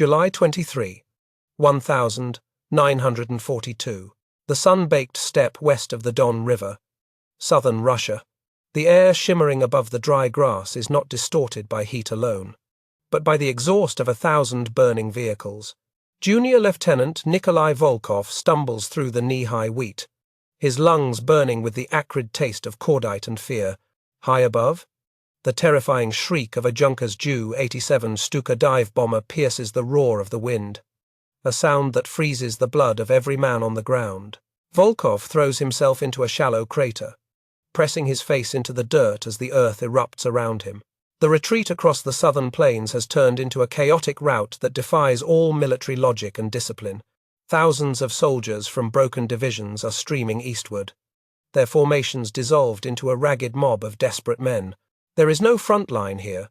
July 23, 1942. The sun-baked steppe west of the Don River, southern Russia. The air shimmering above the dry grass is not distorted by heat alone, but by the exhaust of 1,000 burning vehicles. Junior Lieutenant Nikolai Volkov stumbles through the knee-high wheat, his lungs burning with the acrid taste of cordite and fear. High above, the terrifying shriek of a Junkers Ju-87 Stuka dive bomber pierces the roar of the wind, a sound that freezes the blood of every man on the ground. Volkov throws himself into a shallow crater, pressing his face into the dirt as the earth erupts around him. The retreat across the southern plains has turned into a chaotic rout that defies all military logic and discipline. Thousands of soldiers from broken divisions are streaming eastward, their formations dissolved into a ragged mob of desperate men. There is no front line here,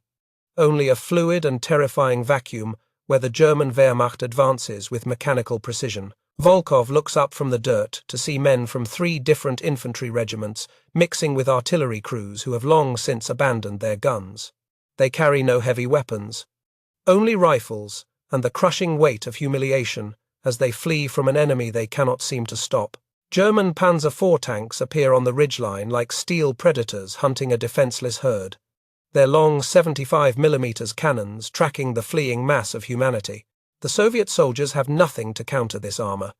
only a fluid and terrifying vacuum where the German Wehrmacht advances with mechanical precision. Volkov looks up from the dirt to see men from 3 different infantry regiments mixing with artillery crews who have long since abandoned their guns. They carry no heavy weapons, only rifles and the crushing weight of humiliation as they flee from an enemy they cannot seem to stop. German Panzer IV tanks appear on the ridgeline like steel predators hunting a defenseless herd, their long 75mm cannons tracking the fleeing mass of humanity. The Soviet soldiers have nothing to counter this armor,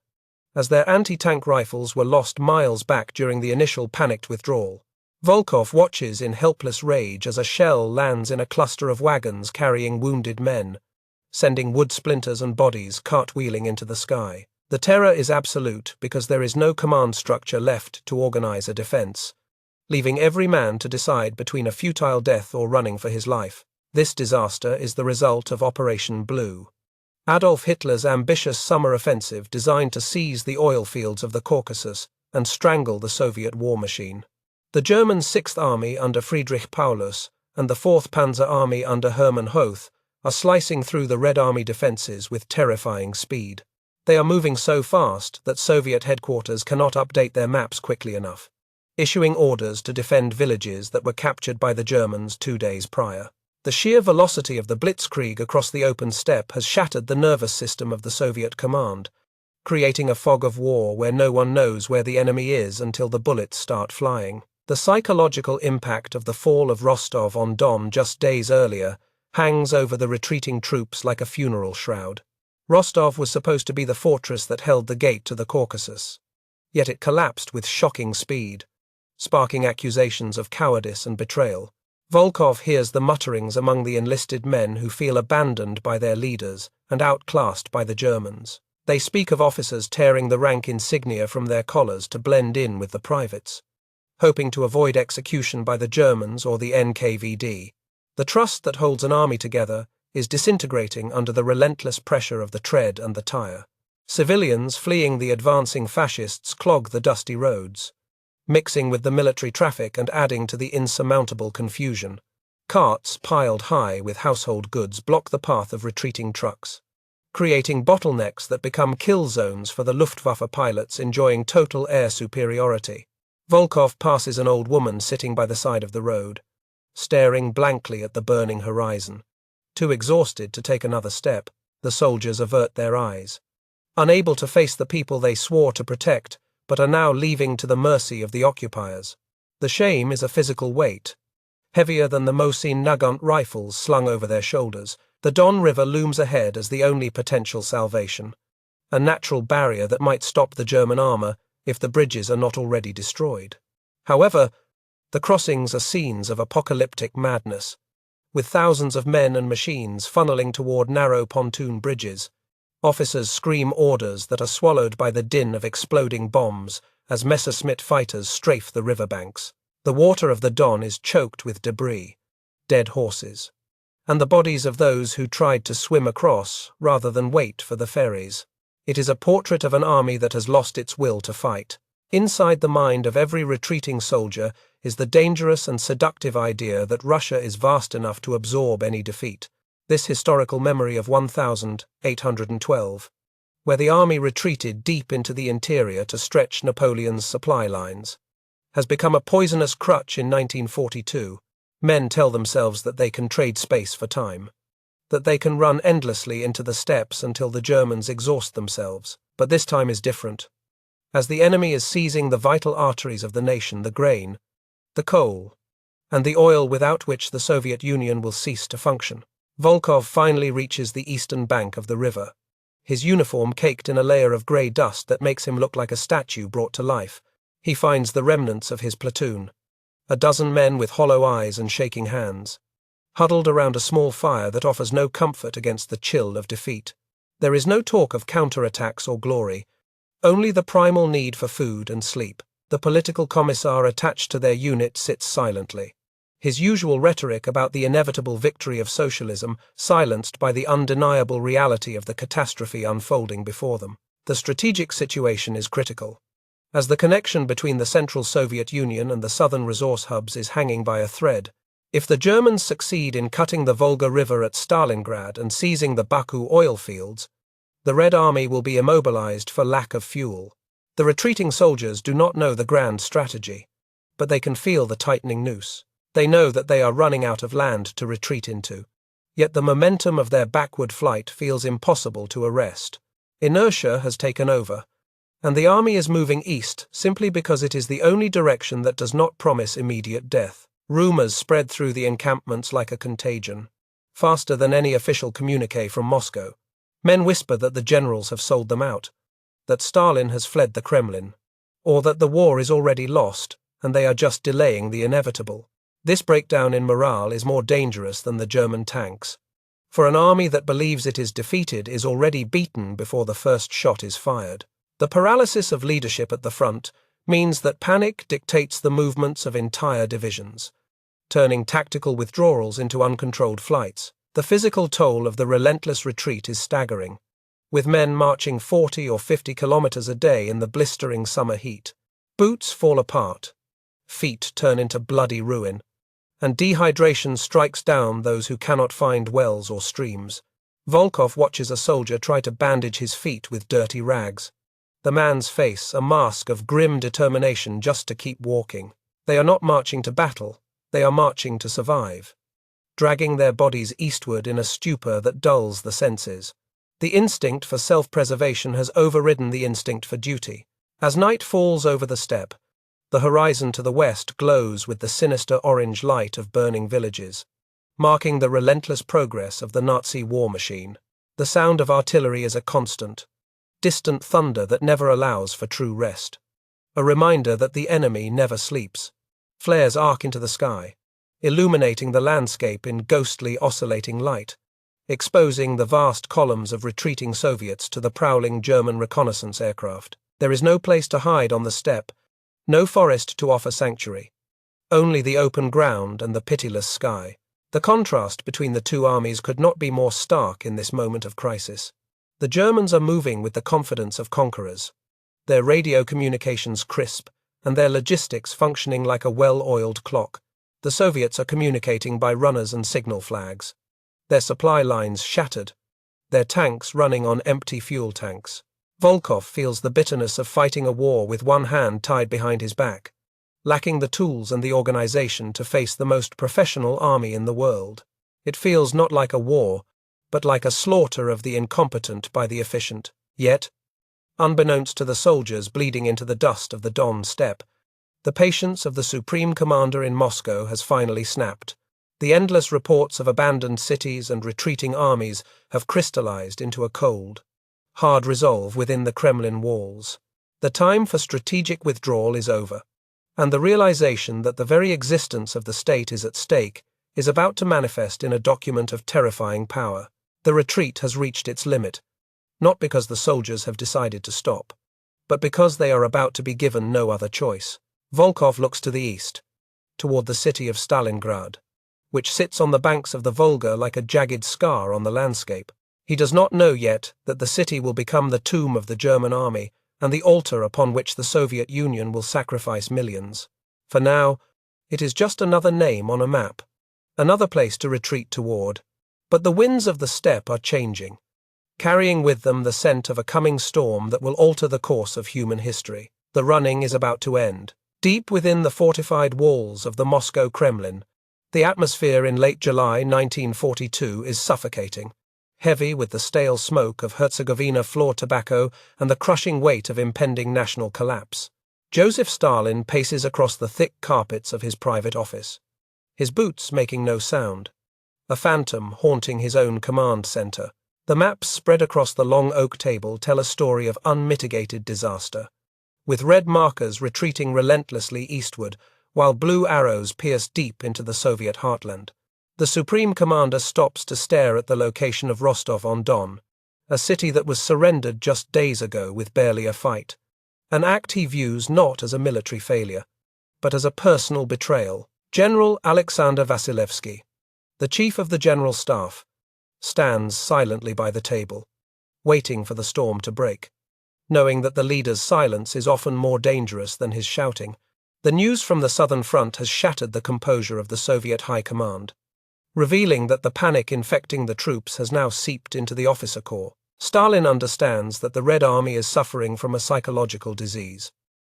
as their anti-tank rifles were lost miles back during the initial panicked withdrawal. Volkov watches in helpless rage as a shell lands in a cluster of wagons carrying wounded men, sending wood splinters and bodies cartwheeling into the sky. The terror is absolute because there is no command structure left to organize a defense, leaving every man to decide between a futile death or running for his life. This disaster is the result of Operation Blue, Adolf Hitler's ambitious summer offensive designed to seize the oil fields of the Caucasus and strangle the Soviet war machine. The German 6th Army under Friedrich Paulus and the 4th Panzer Army under Hermann Hoth are slicing through the Red Army defenses with terrifying speed. They are moving so fast that Soviet headquarters cannot update their maps quickly enough, issuing orders to defend villages that were captured by the Germans 2 days prior. The sheer velocity of the blitzkrieg across the open steppe has shattered the nervous system of the Soviet command, creating a fog of war where no one knows where the enemy is until the bullets start flying. The psychological impact of the fall of Rostov-on-Don just days earlier hangs over the retreating troops like a funeral shroud. Rostov was supposed to be the fortress that held the gate to the Caucasus, yet it collapsed with shocking speed, sparking accusations of cowardice and betrayal. Volkov hears the mutterings among the enlisted men who feel abandoned by their leaders and outclassed by the Germans. They speak of officers tearing the rank insignia from their collars to blend in with the privates, hoping to avoid execution by the Germans or the NKVD. The trust that holds an army together is disintegrating under the relentless pressure of the tread and the tire. Civilians fleeing the advancing fascists clog the dusty roads, mixing with the military traffic and adding to the insurmountable confusion. Carts piled high with household goods block the path of retreating trucks, creating bottlenecks that become kill zones for the Luftwaffe pilots enjoying total air superiority. Volkov passes an old woman sitting by the side of the road, staring blankly at the burning horizon. Too exhausted to take another step, the soldiers avert their eyes, unable to face the people they swore to protect, but are now leaving to the mercy of the occupiers. The shame is a physical weight, heavier than the Mosin Nagant rifles slung over their shoulders. The Don River looms ahead as the only potential salvation, a natural barrier that might stop the German armor if the bridges are not already destroyed. However, the crossings are scenes of apocalyptic madness, with thousands of men and machines funneling toward narrow pontoon bridges. Officers scream orders that are swallowed by the din of exploding bombs as Messerschmitt fighters strafe the riverbanks. The water of the Don is choked with debris, dead horses, and the bodies of those who tried to swim across rather than wait for the ferries. It is a portrait of an army that has lost its will to fight. Inside the mind of every retreating soldier is the dangerous and seductive idea that Russia is vast enough to absorb any defeat. This historical memory of 1812, where the army retreated deep into the interior to stretch Napoleon's supply lines, has become a poisonous crutch in 1942. Men tell themselves that they can trade space for time. that they can run endlessly into the steppes until the Germans exhaust themselves. But this time is different. As the enemy is seizing the vital arteries of the nation, the grain, the coal, and the oil without which the Soviet Union will cease to function, Volkov finally reaches the eastern bank of the river, his uniform caked in a layer of grey dust that makes him look like a statue brought to life. He finds the remnants of his platoon, a dozen men with hollow eyes and shaking hands, huddled around a small fire that offers no comfort against the chill of defeat. There is no talk of counterattacks or glory, only the primal need for food and sleep. The political commissar attached to their unit sits silently, his usual rhetoric about the inevitable victory of socialism silenced by the undeniable reality of the catastrophe unfolding before them. The strategic situation is critical, as the connection between the Central Soviet Union and the southern resource hubs is hanging by a thread. If the Germans succeed in cutting the Volga River at Stalingrad and seizing the Baku oil fields, the Red Army will be immobilized for lack of fuel. The retreating soldiers do not know the grand strategy, but they can feel the tightening noose. They know that they are running out of land to retreat into, yet the momentum of their backward flight feels impossible to arrest. Inertia has taken over, and the army is moving east simply because it is the only direction that does not promise immediate death. Rumors spread through the encampments like a contagion, faster than any official communiqué from Moscow. Men whisper that the generals have sold them out, that Stalin has fled the Kremlin, or that the war is already lost and they are just delaying the inevitable. This breakdown in morale is more dangerous than the German tanks, for an army that believes it is defeated is already beaten before the first shot is fired. The paralysis of leadership at the front means that panic dictates the movements of entire divisions, turning tactical withdrawals into uncontrolled flights. The physical toll of the relentless retreat is staggering, with men marching 40 or 50 kilometers a day in the blistering summer heat. Boots fall apart, feet turn into bloody ruin, and dehydration strikes down those who cannot find wells or streams. Volkov watches a soldier try to bandage his feet with dirty rags, the man's face a mask of grim determination just to keep walking. They are not marching to battle, they are marching to survive, dragging their bodies eastward in a stupor that dulls the senses. The instinct for self-preservation has overridden the instinct for duty. As night falls over the steppe, the horizon to the west glows with the sinister orange light of burning villages, marking the relentless progress of the Nazi war machine. The sound of artillery is a constant, distant thunder that never allows for true rest, a reminder that the enemy never sleeps. Flares arc into the sky, illuminating the landscape in ghostly oscillating light, exposing the vast columns of retreating Soviets to the prowling German reconnaissance aircraft. There is no place to hide on the steppe, no forest to offer sanctuary, only the open ground and the pitiless sky. The contrast between the two armies could not be more stark in this moment of crisis. The Germans are moving with the confidence of conquerors, their radio communications crisp, and their logistics functioning like a well-oiled clock. The Soviets are communicating by runners and signal flags, their supply lines shattered, their tanks running on empty fuel tanks. Volkov feels the bitterness of fighting a war with one hand tied behind his back, lacking the tools and the organization to face the most professional army in the world. It feels not like a war, but like a slaughter of the incompetent by the efficient. Yet, unbeknownst to the soldiers bleeding into the dust of the Don steppe, the patience of the supreme commander in Moscow has finally snapped. The endless reports of abandoned cities and retreating armies have crystallized into a cold, hard resolve within the Kremlin walls. The time for strategic withdrawal is over, and the realization that the very existence of the state is at stake is about to manifest in a document of terrifying power. The retreat has reached its limit, not because the soldiers have decided to stop, but because they are about to be given no other choice. Volkov looks to the east, toward the city of Stalingrad, which sits on the banks of the Volga like a jagged scar on the landscape. He does not know yet that the city will become the tomb of the German army and the altar upon which the Soviet Union will sacrifice millions. For now, it is just another name on a map, another place to retreat toward. But the winds of the steppe are changing, carrying with them the scent of a coming storm that will alter the course of human history. The running is about to end. Deep within the fortified walls of the Moscow Kremlin, The atmosphere in late July 1942 is suffocating, heavy with the stale smoke of Herzegovina floor tobacco and the crushing weight of impending national collapse. Joseph Stalin paces across the thick carpets of his private office, his boots making no sound, a phantom haunting his own command center. The maps spread across the long oak table tell a story of unmitigated disaster, with red markers retreating relentlessly eastward, while blue arrows pierce deep into the Soviet heartland. The Supreme Commander stops to stare at the location of Rostov-on-Don, a city that was surrendered just days ago with barely a fight, an act he views not as a military failure, but as a personal betrayal. General Alexander Vasilevsky, the chief of the General Staff, stands silently by the table, waiting for the storm to break, knowing that the leader's silence is often more dangerous than his shouting. The news from the Southern Front has shattered the composure of the Soviet High Command, revealing that the panic infecting the troops has now seeped into the officer corps. Stalin understands that the Red Army is suffering from a psychological disease,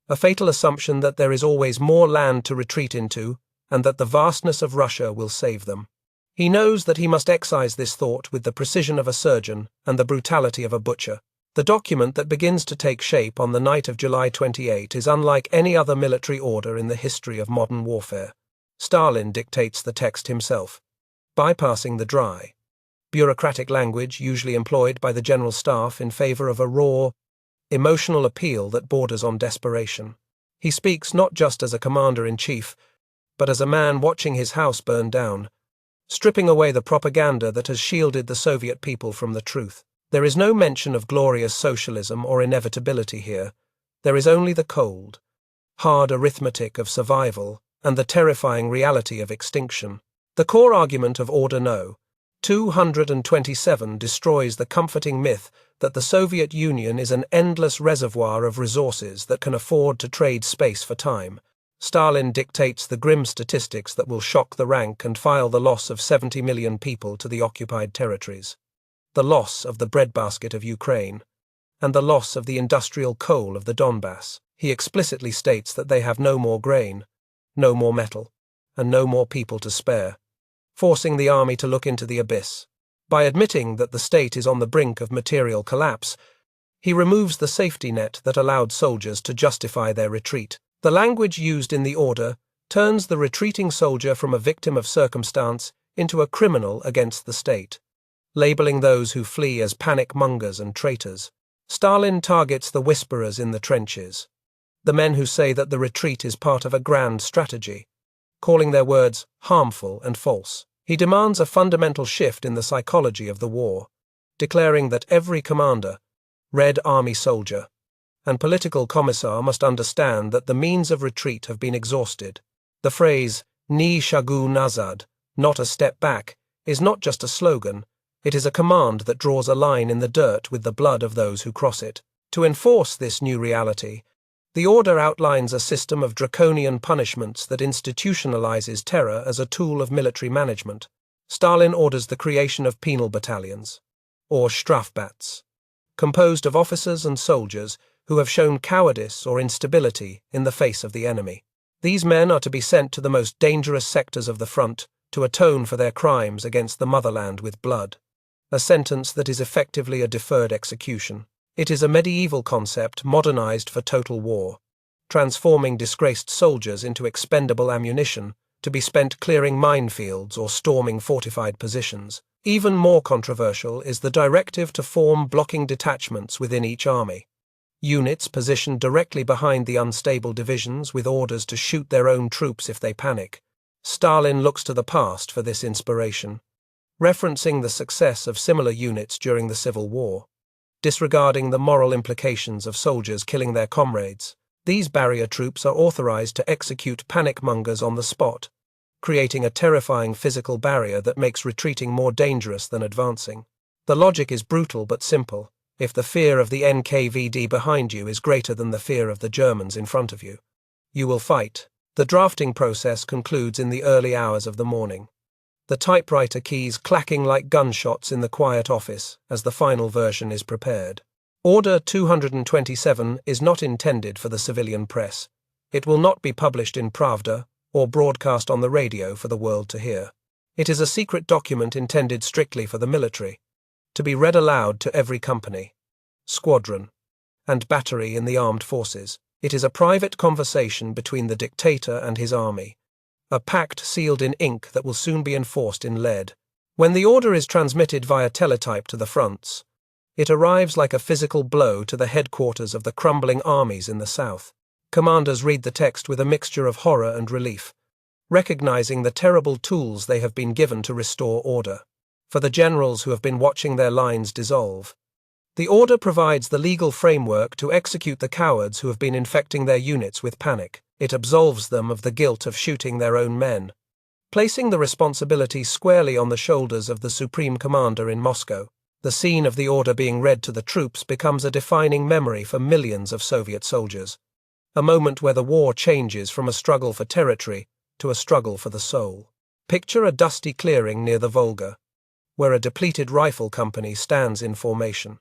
a fatal assumption that there is always more land to retreat into and that the vastness of Russia will save them. He knows that he must excise this thought with the precision of a surgeon and the brutality of a butcher. The document that begins to take shape on the night of July 28 is unlike any other military order in the history of modern warfare. Stalin dictates the text himself, bypassing the dry, bureaucratic language usually employed by the General Staff in favor of a raw, emotional appeal that borders on desperation. He speaks not just as a commander-in-chief, but as a man watching his house burn down, stripping away the propaganda that has shielded the Soviet people from the truth. There is no mention of glorious socialism or inevitability here. There is only the cold, hard arithmetic of survival and the terrifying reality of extinction. The core argument of Order No. 227 destroys the comforting myth that the Soviet Union is an endless reservoir of resources that can afford to trade space for time. Stalin dictates the grim statistics that will shock the rank and file the loss of 70 million people to the occupied territories, the loss of the breadbasket of Ukraine, and the loss of the industrial coal of the Donbass. He explicitly states that they have no more grain, no more metal, and no more people to spare, forcing the army to look into the abyss. By admitting that the state is on the brink of material collapse, he removes the safety net that allowed soldiers to justify their retreat. The language used in the order turns the retreating soldier from a victim of circumstance into a criminal against the state, labeling those who flee as panic mongers and traitors. Stalin targets the whisperers in the trenches, the men who say that the retreat is part of a grand strategy, calling their words harmful and false. He demands a fundamental shift in the psychology of the war, declaring that every commander, Red Army soldier, and political commissar must understand that the means of retreat have been exhausted. The phrase, ni shagu nazad, not a step back, is not just a slogan, it is a command that draws a line in the dirt with the blood of those who cross it. To enforce this new reality, the order outlines a system of draconian punishments that institutionalizes terror as a tool of military management. Stalin orders the creation of penal battalions, or Strafbats, composed of officers and soldiers who have shown cowardice or instability in the face of the enemy. These men are to be sent to the most dangerous sectors of the front to atone for their crimes against the motherland with blood, a sentence that is effectively a deferred execution. It is a medieval concept modernized for total war, transforming disgraced soldiers into expendable ammunition to be spent clearing minefields or storming fortified positions. Even more controversial is the directive to form blocking detachments within each army, units positioned directly behind the unstable divisions with orders to shoot their own troops if they panic. Stalin looks to the past for this inspiration, referencing the success of similar units during the Civil War. Disregarding the moral implications of soldiers killing their comrades, these barrier troops are authorized to execute panic mongers on the spot, creating a terrifying physical barrier that makes retreating more dangerous than advancing. The logic is brutal but simple. If the fear of the NKVD behind you is greater than the fear of the Germans in front of you, you will fight. The drafting process concludes in the early hours of the morning, the typewriter keys clacking like gunshots in the quiet office as the final version is prepared. Order 227 is not intended for the civilian press. It will not be published in Pravda or broadcast on the radio for the world to hear. It is a secret document intended strictly for the military, to be read aloud to every company, squadron, and battery in the armed forces. It is a private conversation between the dictator and his army, a pact sealed in ink that will soon be enforced in lead. When the order is transmitted via teletype to the fronts, it arrives like a physical blow to the headquarters of the crumbling armies in the south. Commanders read the text with a mixture of horror and relief, recognizing the terrible tools they have been given to restore order. For the generals who have been watching their lines dissolve, the order provides the legal framework to execute the cowards who have been infecting their units with panic. It absolves them of the guilt of shooting their own men, placing the responsibility squarely on the shoulders of the Supreme Commander in Moscow. The scene of the order being read to the troops becomes a defining memory for millions of Soviet soldiers, a moment where the war changes from a struggle for territory to a struggle for the soul. Picture a dusty clearing near the Volga, where a depleted rifle company stands in formation.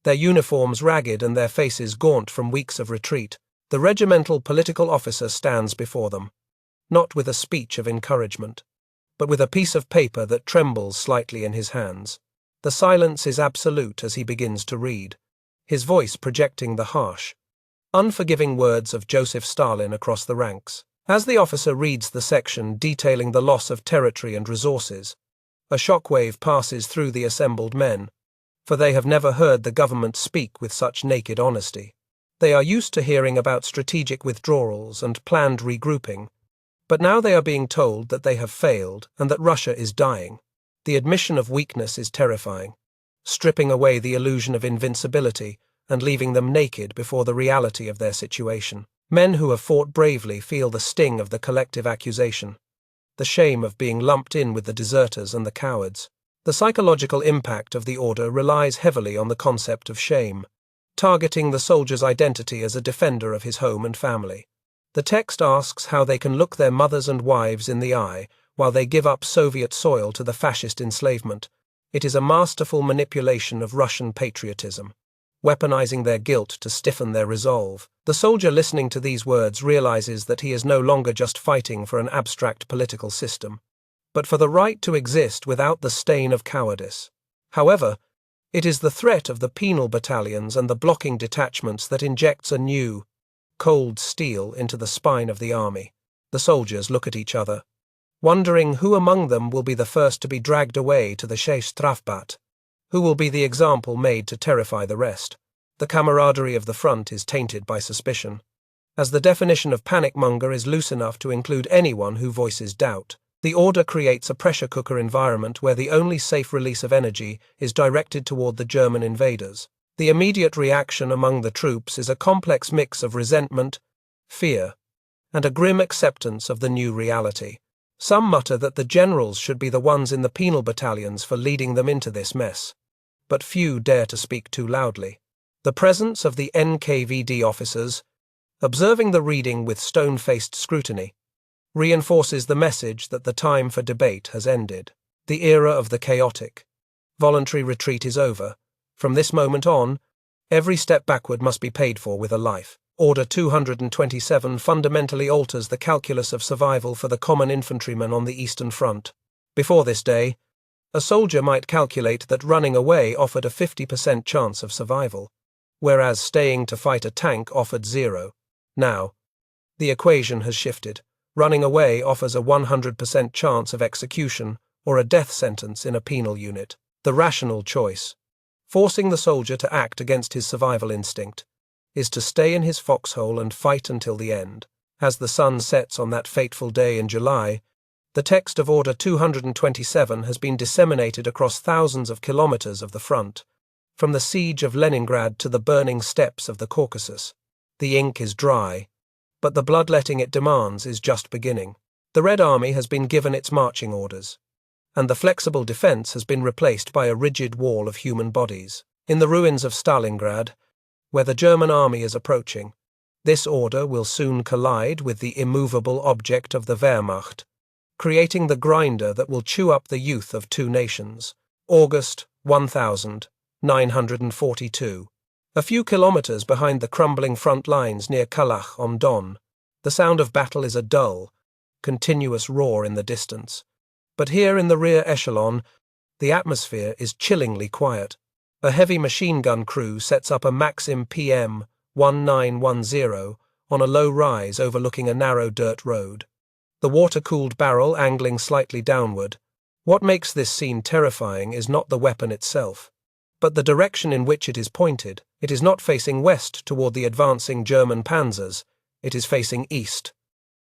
Their uniforms ragged and their faces gaunt from weeks of retreat. The regimental political officer stands before them, not with a speech of encouragement, but with a piece of paper that trembles slightly in his hands. The silence is absolute as he begins to read, his voice projecting the harsh, unforgiving words of Joseph Stalin across the ranks. As the officer reads the section detailing the loss of territory and resources, a shockwave passes through the assembled men, for they have never heard the government speak with such naked honesty. They are used to hearing about strategic withdrawals and planned regrouping, but now they are being told that they have failed and that Russia is dying. The admission of weakness is terrifying, stripping away the illusion of invincibility and leaving them naked before the reality of their situation. Men who have fought bravely feel the sting of the collective accusation, the shame of being lumped in with the deserters and the cowards. The psychological impact of the order relies heavily on the concept of shame, targeting the soldier's identity as a defender of his home and family. The text asks how they can look their mothers and wives in the eye while they give up Soviet soil to the fascist enslavement. It is a masterful manipulation of Russian patriotism, weaponizing their guilt to stiffen their resolve. The soldier listening to these words realizes that he is no longer just fighting for an abstract political system, but for the right to exist without the stain of cowardice. However, it is the threat of the penal battalions and the blocking detachments that injects a new, cold steel into the spine of the army. The soldiers look at each other, wondering who among them will be the first to be dragged away to the Strafbat, who will be the example made to terrify the rest. The camaraderie of the front is tainted by suspicion, as the definition of panic-monger is loose enough to include anyone who voices doubt. The order creates a pressure cooker environment where the only safe release of energy is directed toward the German invaders. The immediate reaction among the troops is a complex mix of resentment, fear, and a grim acceptance of the new reality. Some mutter that the generals should be the ones in the penal battalions for leading them into this mess, but few dare to speak too loudly. The presence of the NKVD officers, observing the reading with stone-faced scrutiny, reinforces the message that the time for debate has ended. The era of the chaotic, voluntary retreat is over. From this moment on, every step backward must be paid for with a life. Order 227 fundamentally alters the calculus of survival for the common infantryman on the Eastern Front. Before this day, a soldier might calculate that running away offered a 50% chance of survival, whereas staying to fight a tank offered 0. Now, the equation has shifted. Running away offers a 100% chance of execution or a death sentence in a penal unit. The rational choice, forcing the soldier to act against his survival instinct, is to stay in his foxhole and fight until the end. As the sun sets on that fateful day in July, the text of Order 227 has been disseminated across thousands of kilometers of the front, from the siege of Leningrad to the burning steppes of the Caucasus. The ink is dry, but the bloodletting it demands is just beginning. The Red Army has been given its marching orders, and the flexible defense has been replaced by a rigid wall of human bodies. In the ruins of Stalingrad, where the German army is approaching, this order will soon collide with the immovable object of the Wehrmacht, creating the grinder that will chew up the youth of two nations. August 1942. A few kilometers behind the crumbling front lines near Kalach on Don, the sound of battle is a dull, continuous roar in the distance. But here in the rear echelon, the atmosphere is chillingly quiet. A heavy machine gun crew sets up a Maxim PM 1910 on a low rise overlooking a narrow dirt road. The water-cooled barrel angling slightly downward. What makes this scene terrifying is not the weapon itself, but the direction in which it is pointed. It is not facing west toward the advancing German panzers, it is facing east,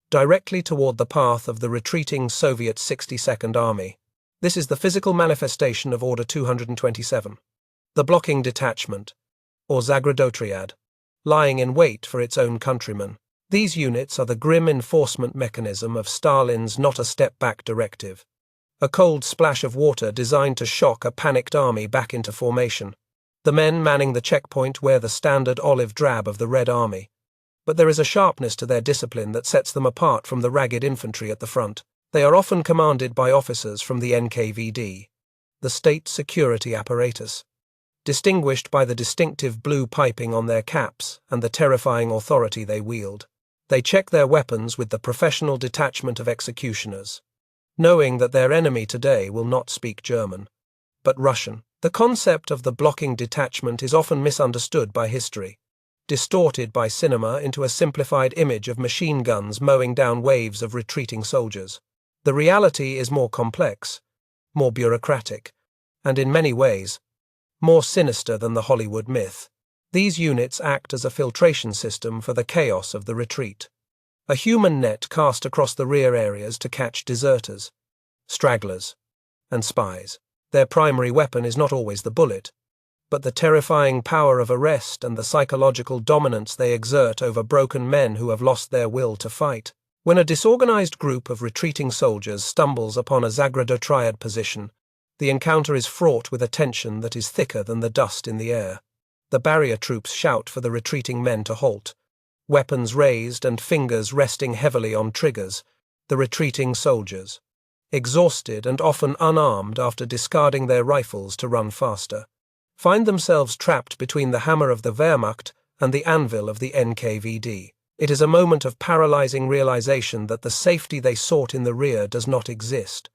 directly toward the path of the retreating Soviet 62nd Army. This is the physical manifestation of Order 227. The blocking detachment, or Zagradotriad, lying in wait for its own countrymen. These units are the grim enforcement mechanism of Stalin's not-a-step-back directive, a cold splash of water designed to shock a panicked army back into formation. The men manning the checkpoint wear the standard olive drab of the Red Army, but there is a sharpness to their discipline that sets them apart from the ragged infantry at the front. They are often commanded by officers from the NKVD, the state security apparatus, distinguished by the distinctive blue piping on their caps and the terrifying authority they wield. They check their weapons with the professional detachment of executioners, knowing that their enemy today will not speak German, but Russian. The concept of the blocking detachment is often misunderstood by history, distorted by cinema into a simplified image of machine guns mowing down waves of retreating soldiers. The reality is more complex, more bureaucratic, and in many ways, more sinister than the Hollywood myth. These units act as a filtration system for the chaos of the retreat, a human net cast across the rear areas to catch deserters, stragglers, and spies. Their primary weapon is not always the bullet, but the terrifying power of arrest and the psychological dominance they exert over broken men who have lost their will to fight. When a disorganized group of retreating soldiers stumbles upon a Zagradotriad position, the encounter is fraught with a tension that is thicker than the dust in the air. The barrier troops shout for the retreating men to halt, weapons raised and fingers resting heavily on triggers. The retreating soldiers, exhausted and often unarmed after discarding their rifles to run faster, find themselves trapped between the hammer of the Wehrmacht and the anvil of the NKVD. It is a moment of paralyzing realization that the safety they sought in the rear does not exist,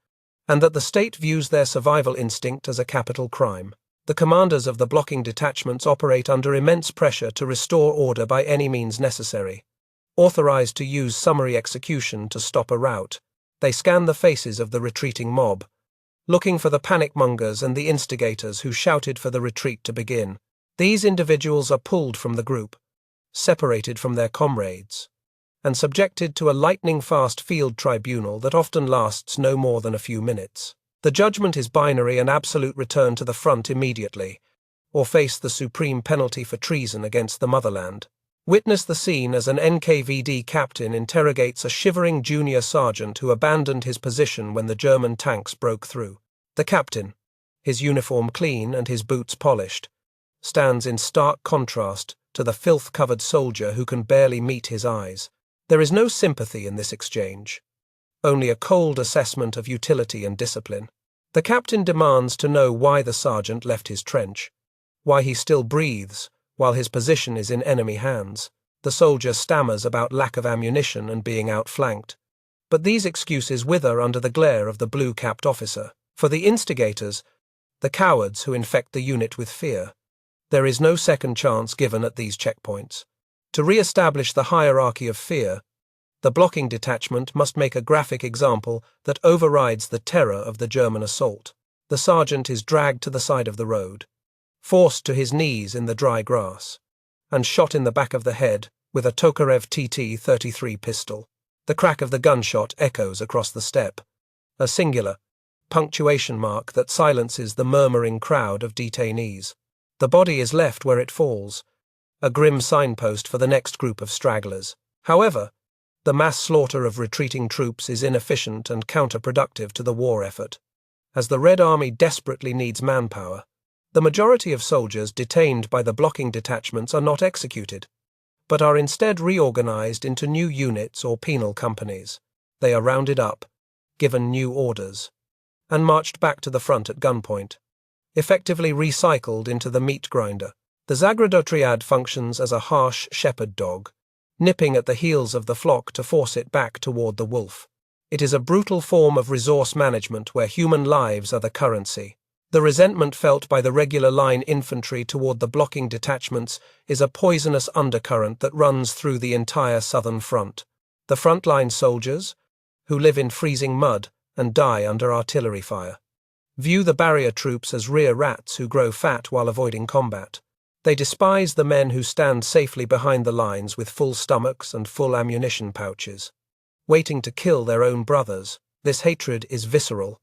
and that the state views their survival instinct as a capital crime. The commanders of the blocking detachments operate under immense pressure to restore order by any means necessary. Authorized to use summary execution to stop a rout, they scan the faces of the retreating mob, looking for the panic-mongers and the instigators who shouted for the retreat to begin. These individuals are pulled from the group, separated from their comrades, and subjected to a lightning-fast field tribunal that often lasts no more than a few minutes. The judgment is binary: an absolute return to the front immediately, or face the supreme penalty for treason against the motherland. Witness the scene as an NKVD captain interrogates a shivering junior sergeant who abandoned his position when the German tanks broke through. The captain, his uniform clean and his boots polished, stands in stark contrast to the filth-covered soldier who can barely meet his eyes. There is no sympathy in this exchange, only a cold assessment of utility and discipline. The captain demands to know why the sergeant left his trench, why he still breathes while his position is in enemy hands. The soldier stammers about lack of ammunition and being outflanked, but these excuses wither under the glare of the blue-capped officer. For the instigators, the cowards who infect the unit with fear, there is no second chance given at these checkpoints. To re-establish the hierarchy of fear, the blocking detachment must make a graphic example that overrides the terror of the German assault. The sergeant is dragged to the side of the road, forced to his knees in the dry grass, and shot in the back of the head with a Tokarev TT-33 pistol. The crack of the gunshot echoes across the steppe, a singular punctuation mark that silences the murmuring crowd of detainees. The body is left where it falls, a grim signpost for the next group of stragglers. However, the mass slaughter of retreating troops is inefficient and counterproductive to the war effort. As the Red Army desperately needs manpower, the majority of soldiers detained by the blocking detachments are not executed, but are instead reorganized into new units or penal companies. They are rounded up, given new orders, and marched back to the front at gunpoint, effectively recycled into the meat grinder. The Zagradotriad functions as a harsh shepherd dog, nipping at the heels of the flock to force it back toward the wolf. It is a brutal form of resource management where human lives are the currency. The resentment felt by the regular line infantry toward the blocking detachments is a poisonous undercurrent that runs through the entire southern front. The frontline soldiers, who live in freezing mud and die under artillery fire, view the barrier troops as rear rats who grow fat while avoiding combat. They despise the men who stand safely behind the lines with full stomachs and full ammunition pouches, waiting to kill their own brothers. This hatred is visceral,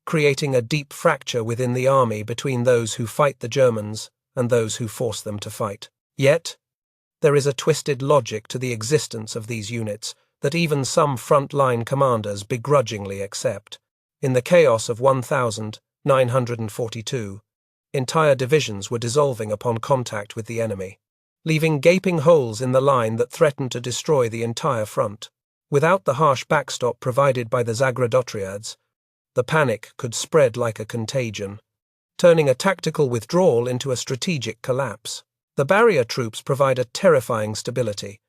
creating a deep fracture within the army between those who fight the Germans and those who force them to fight. Yet, there is a twisted logic to the existence of these units that even some front-line commanders begrudgingly accept. In the chaos of 1942, entire divisions were dissolving upon contact with the enemy, leaving gaping holes in the line that threatened to destroy the entire front. Without the harsh backstop provided by the Zagrodotriads, the panic could spread like a contagion, turning a tactical withdrawal into a strategic collapse. The barrier troops provide a terrifying stability,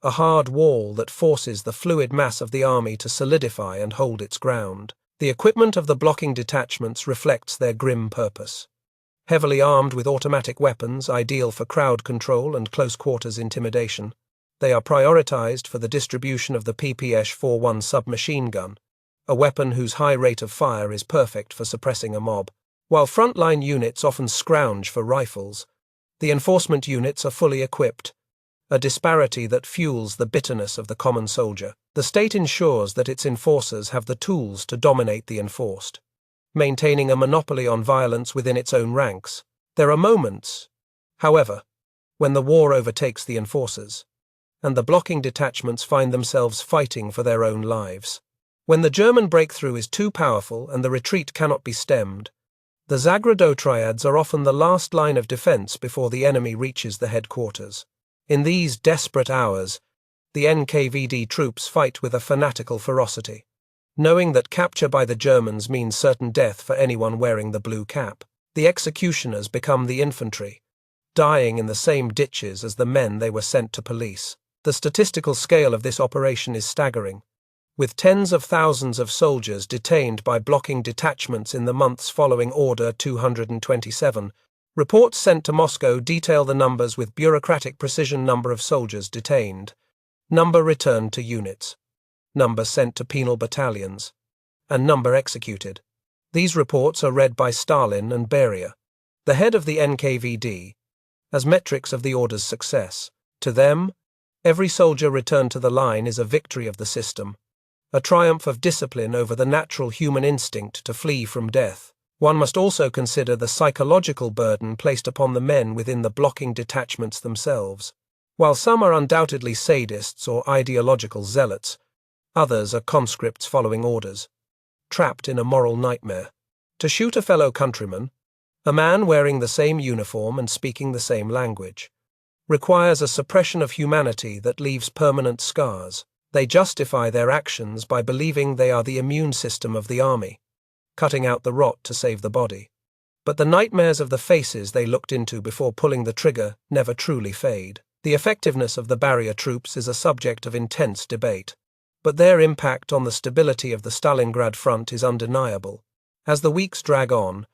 a hard wall that forces the fluid mass of the army to solidify and hold its ground. The equipment of the blocking detachments reflects their grim purpose. Heavily armed with automatic weapons ideal for crowd control and close-quarters intimidation, they are prioritized for the distribution of the PPS-41 submachine gun, a weapon whose high rate of fire is perfect for suppressing a mob. While frontline units often scrounge for rifles, the enforcement units are fully equipped, a disparity that fuels the bitterness of the common soldier. The state ensures that its enforcers have the tools to dominate the enforced, maintaining a monopoly on violence within its own ranks. There are moments, however, when the war overtakes the enforcers, and the blocking detachments find themselves fighting for their own lives. When the German breakthrough is too powerful and the retreat cannot be stemmed, the Zagrodotriads are often the last line of defense before the enemy reaches the headquarters. In these desperate hours, the NKVD troops fight with a fanatical ferocity, knowing that capture by the Germans means certain death for anyone wearing the blue cap. The executioners become the infantry, dying in the same ditches as the men they were sent to police. The statistical scale of this operation is staggering, with tens of thousands of soldiers detained by blocking detachments in the months following Order 227. Reports sent to Moscow detail the numbers with bureaucratic precision: number of soldiers detained, number returned to units, number sent to penal battalions, and number executed. These reports are read by Stalin and Beria, the head of the NKVD, as metrics of the order's success. To them, every soldier returned to the line is a victory of the system, a triumph of discipline over the natural human instinct to flee from death. One must also consider the psychological burden placed upon the men within the blocking detachments themselves. While some are undoubtedly sadists or ideological zealots, others are conscripts following orders, trapped in a moral nightmare. To shoot a fellow countryman, a man wearing the same uniform and speaking the same language, requires a suppression of humanity that leaves permanent scars. They justify their actions by believing they are the immune system of the army, cutting out the rot to save the body. But the nightmares of the faces they looked into before pulling the trigger never truly fade. The effectiveness of the barrier troops is a subject of intense debate, but their impact on the stability of the Stalingrad front is undeniable. As the weeks drag on,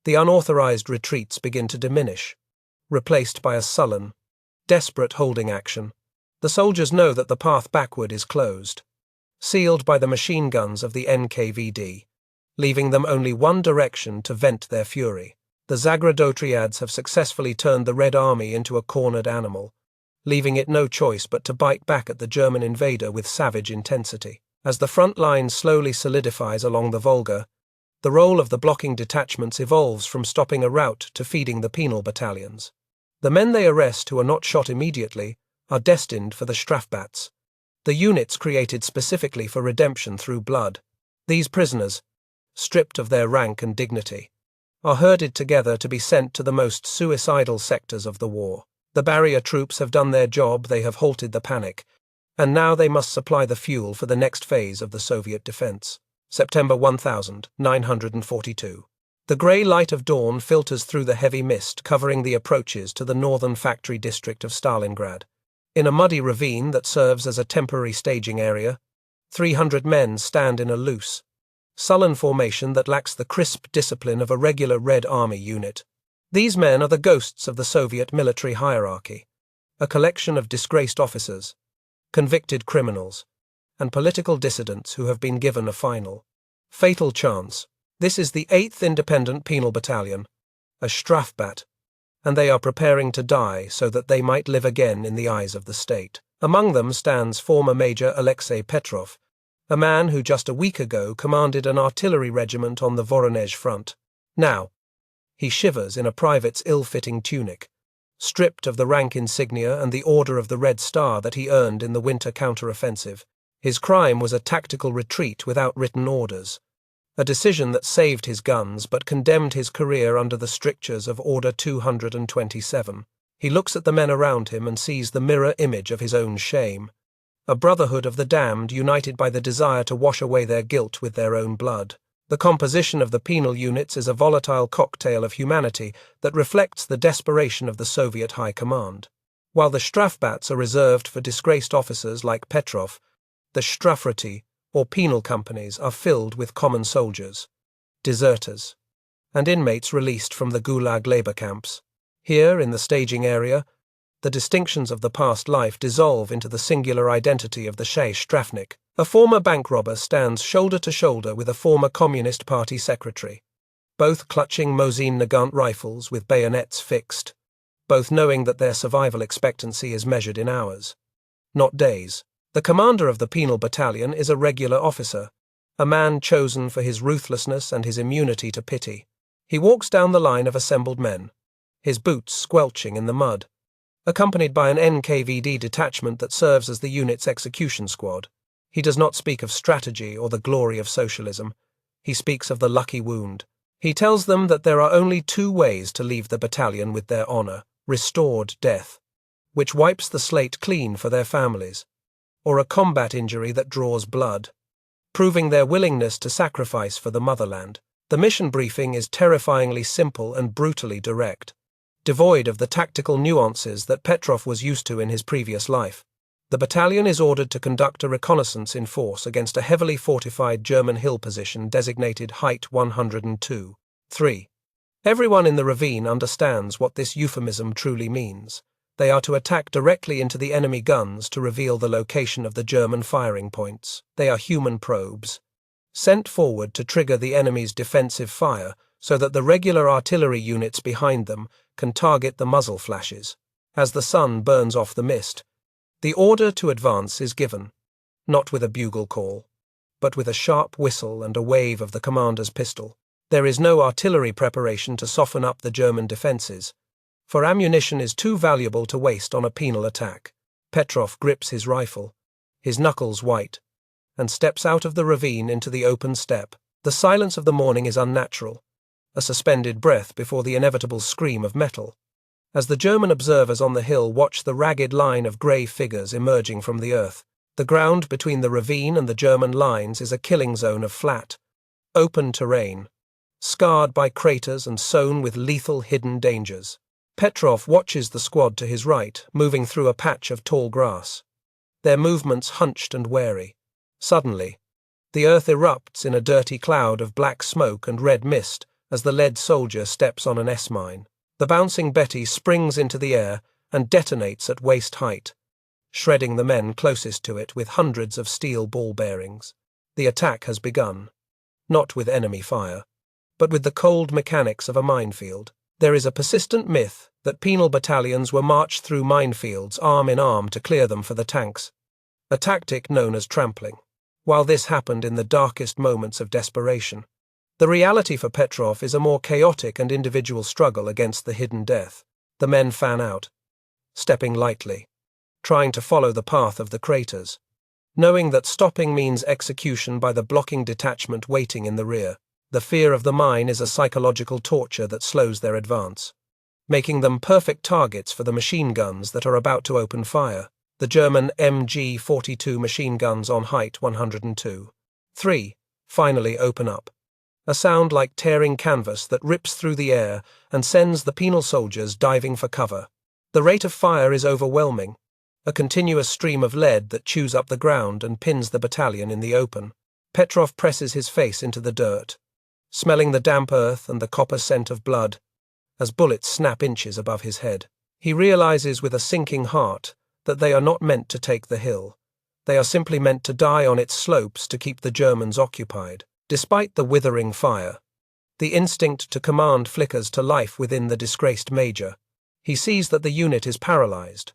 the unauthorized retreats begin to diminish, replaced by a sullen, desperate holding action. The soldiers know that the path backward is closed, sealed by the machine guns of the NKVD, leaving them only one direction to vent their fury. The Zagrodotriads have successfully turned the Red Army into a cornered animal, leaving it no choice but to bite back at the German invader with savage intensity. As the front line slowly solidifies along the Volga, the role of the blocking detachments evolves from stopping a rout to feeding the penal battalions. The men they arrest who are not shot immediately are destined for the Strafbats, the units created specifically for redemption through blood. These prisoners, stripped of their rank and dignity, are herded together to be sent to the most suicidal sectors of the war. The barrier troops have done their job, they have halted the panic, and now they must supply the fuel for the next phase of the Soviet defense. September 1942. The grey light of dawn filters through the heavy mist covering the approaches to the northern factory district of Stalingrad. In a muddy ravine that serves as a temporary staging area, 300 men stand in a loose, sullen formation that lacks the crisp discipline of a regular Red Army unit. These men are the ghosts of the Soviet military hierarchy, a collection of disgraced officers, convicted criminals, and political dissidents who have been given a final, fatal chance. This is the 8th Independent Penal Battalion, a Strafbat, and they are preparing to die so that they might live again in the eyes of the state. Among them stands former Major Alexei Petrov, a man who just a week ago commanded an artillery regiment on the Voronezh front. Now, he shivers in a private's ill-fitting tunic, stripped of the rank insignia and the Order of the Red Star that he earned in the winter counter-offensive. His crime was a tactical retreat without written orders, a decision that saved his guns but condemned his career under the strictures of Order 227. He looks at the men around him and sees the mirror image of his own shame, a brotherhood of the damned united by the desire to wash away their guilt with their own blood. The composition of the penal units is a volatile cocktail of humanity that reflects the desperation of the Soviet High Command. While the Strafbats are reserved for disgraced officers like Petrov, the Strafrati, or penal companies, are filled with common soldiers, deserters, and inmates released from the Gulag labor camps. Here, in the staging area, the distinctions of the past life dissolve into the singular identity of the Sheh Strafnik. A former bank robber stands shoulder to shoulder with a former Communist Party secretary, both clutching Mosin Nagant rifles with bayonets fixed, both knowing that their survival expectancy is measured in hours, not days. The commander of the penal battalion is a regular officer, a man chosen for his ruthlessness and his immunity to pity. He walks down the line of assembled men, his boots squelching in the mud, accompanied by an NKVD detachment that serves as the unit's execution squad. He does not speak of strategy or the glory of socialism. He speaks of the lucky wound. He tells them that there are only 2 ways to leave the battalion with their honor: restored death, which wipes the slate clean for their families, or a combat injury that draws blood, proving their willingness to sacrifice for the motherland. The mission briefing is terrifyingly simple and brutally direct, devoid of the tactical nuances that Petrov was used to in his previous life. The battalion is ordered to conduct a reconnaissance in force against a heavily fortified German hill position designated Height 102. 3. Everyone in the ravine understands what this euphemism truly means. They are to attack directly into the enemy guns to reveal the location of the German firing points. They are human probes, sent forward to trigger the enemy's defensive fire so that the regular artillery units behind them can target the muzzle flashes. As the sun burns off the mist, the order to advance is given, not with a bugle call, but with a sharp whistle and a wave of the commander's pistol. There is no artillery preparation to soften up the German defenses, for ammunition is too valuable to waste on a penal attack. Petrov grips his rifle, his knuckles white, and steps out of the ravine into the open steppe. The silence of the morning is unnatural, a suspended breath before the inevitable scream of metal. As the German observers on the hill watch the ragged line of grey figures emerging from the earth, the ground between the ravine and the German lines is a killing zone of flat, open terrain, scarred by craters and sown with lethal hidden dangers. Petrov watches the squad to his right, moving through a patch of tall grass, their movements hunched and wary. Suddenly, the earth erupts in a dirty cloud of black smoke and red mist as the lead soldier steps on an S-mine. The bouncing Betty springs into the air and detonates at waist height, shredding the men closest to it with hundreds of steel ball bearings. The attack has begun, not with enemy fire, but with the cold mechanics of a minefield. There is a persistent myth that penal battalions were marched through minefields arm in arm to clear them for the tanks, a tactic known as trampling. While this happened in the darkest moments of desperation, the reality for Petrov is a more chaotic and individual struggle against the hidden death. The men fan out, stepping lightly, trying to follow the path of the craters, knowing that stopping means execution by the blocking detachment waiting in the rear. The fear of the mine is a psychological torture that slows their advance, making them perfect targets for the machine guns that are about to open fire. The German MG-42 machine guns on Height 102. 3. Finally open up. A sound like tearing canvas that rips through the air and sends the penal soldiers diving for cover. The rate of fire is overwhelming, a continuous stream of lead that chews up the ground and pins the battalion in the open. Petrov presses his face into the dirt, smelling the damp earth and the copper scent of blood, as bullets snap inches above his head. He realizes with a sinking heart that they are not meant to take the hill. They are simply meant to die on its slopes to keep the Germans occupied. Despite the withering fire, the instinct to command flickers to life within the disgraced major. He sees that the unit is paralyzed,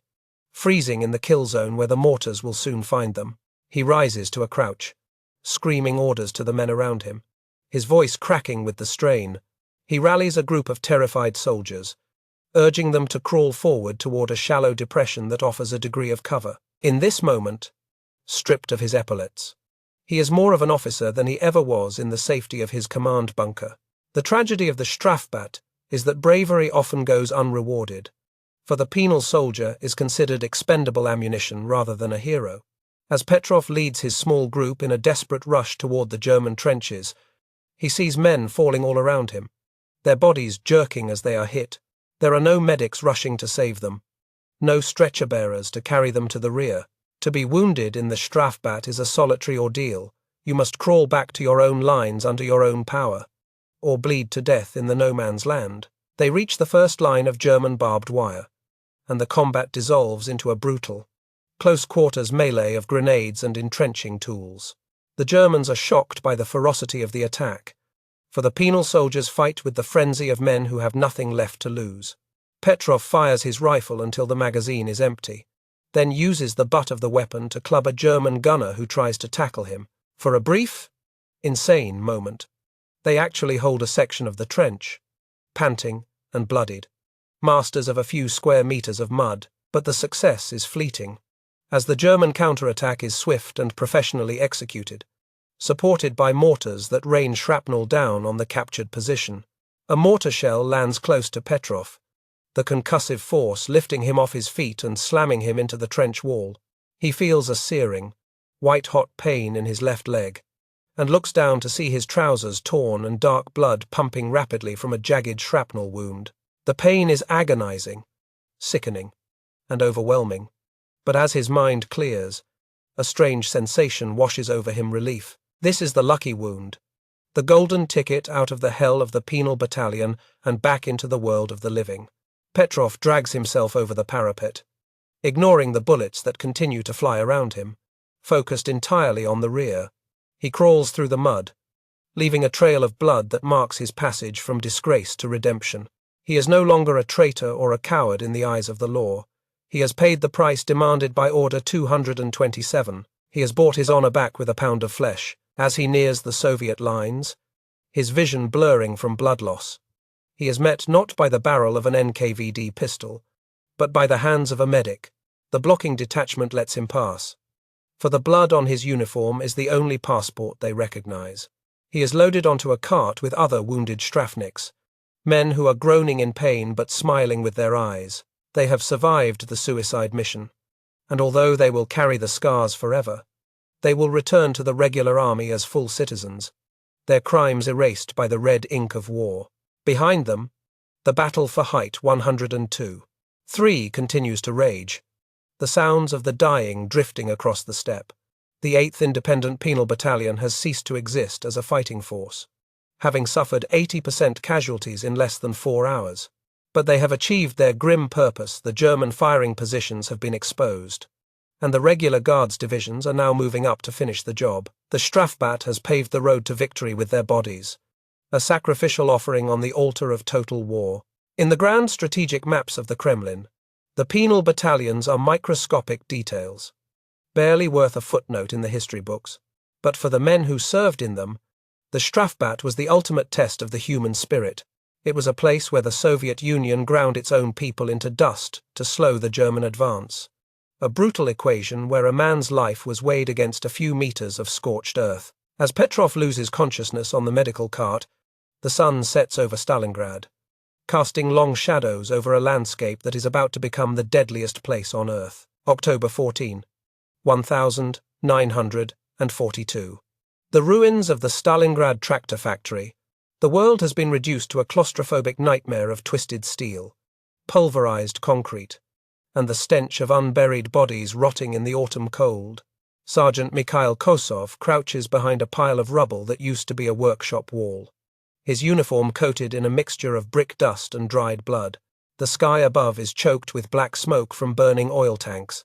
freezing in the kill zone where the mortars will soon find them. He rises to a crouch, screaming orders to the men around him, his voice cracking with the strain. He rallies a group of terrified soldiers, urging them to crawl forward toward a shallow depression that offers a degree of cover. In this moment, stripped of his epaulets, he is more of an officer than he ever was in the safety of his command bunker. The tragedy of the Strafbat is that bravery often goes unrewarded, for the penal soldier is considered expendable ammunition rather than a hero. As Petrov leads his small group in a desperate rush toward the German trenches, he sees men falling all around him, their bodies jerking as they are hit. There are no medics rushing to save them, no stretcher bearers to carry them to the rear. To be wounded in the Strafbat is a solitary ordeal. You must crawl back to your own lines under your own power, or bleed to death in the no-man's land. They reach the first line of German barbed wire, and the combat dissolves into a brutal, close-quarters melee of grenades and entrenching tools. The Germans are shocked by the ferocity of the attack, for the penal soldiers fight with the frenzy of men who have nothing left to lose. Petrov fires his rifle until the magazine is empty, then uses the butt of the weapon to club a German gunner who tries to tackle him. For a brief, insane moment, they actually hold a section of the trench, panting and bloodied, masters of a few square meters of mud, but the success is fleeting, as the German counterattack is swift and professionally executed, supported by mortars that rain shrapnel down on the captured position. A mortar shell lands close to Petrov, the concussive force lifting him off his feet and slamming him into the trench wall. He feels a searing, white-hot pain in his left leg, and looks down to see his trousers torn and dark blood pumping rapidly from a jagged shrapnel wound. The pain is agonizing, sickening, and overwhelming, but as his mind clears, a strange sensation washes over him relief. This is the lucky wound, the golden ticket out of the hell of the penal battalion and back into the world of the living. Petrov drags himself over the parapet, ignoring the bullets that continue to fly around him, focused entirely on the rear. He crawls through the mud, leaving a trail of blood that marks his passage from disgrace to redemption. He is no longer a traitor or a coward in the eyes of the law. He has paid the price demanded by Order 227. He has bought his honor back with a pound of flesh. As he nears the Soviet lines, his vision blurring from blood loss, he is met not by the barrel of an NKVD pistol, but by the hands of a medic. The blocking detachment lets him pass, for the blood on his uniform is the only passport they recognize. He is loaded onto a cart with other wounded Strafniks, men who are groaning in pain but smiling with their eyes. They have survived the suicide mission, and although they will carry the scars forever, they will return to the regular army as full citizens, their crimes erased by the red ink of war. Behind them, the battle for Height 102. 3 continues to rage, the sounds of the dying drifting across the steppe. The 8th Independent Penal Battalion has ceased to exist as a fighting force, having suffered 80% casualties in less than 4 hours. But they have achieved their grim purpose. The German firing positions have been exposed, and the regular guards divisions are now moving up to finish the job. The Strafbat has paved the road to victory with their bodies, a sacrificial offering on the altar of total war. In the grand strategic maps of the Kremlin, the penal battalions are microscopic details, barely worth a footnote in the history books. But for the men who served in them, the Strafbat was the ultimate test of the human spirit. It was a place where the Soviet Union ground its own people into dust to slow the German advance. A brutal equation where a man's life was weighed against a few meters of scorched earth. As Petrov loses consciousness on the medical cart, the sun sets over Stalingrad, casting long shadows over a landscape that is about to become the deadliest place on earth. October 14, 1942. The ruins of the Stalingrad tractor factory. The world has been reduced to a claustrophobic nightmare of twisted steel, pulverized concrete, and the stench of unburied bodies rotting in the autumn cold. Sergeant Mikhail Kosov crouches behind a pile of rubble that used to be a workshop wall. His uniform coated in a mixture of brick dust and dried blood. The sky above is choked with black smoke from burning oil tanks,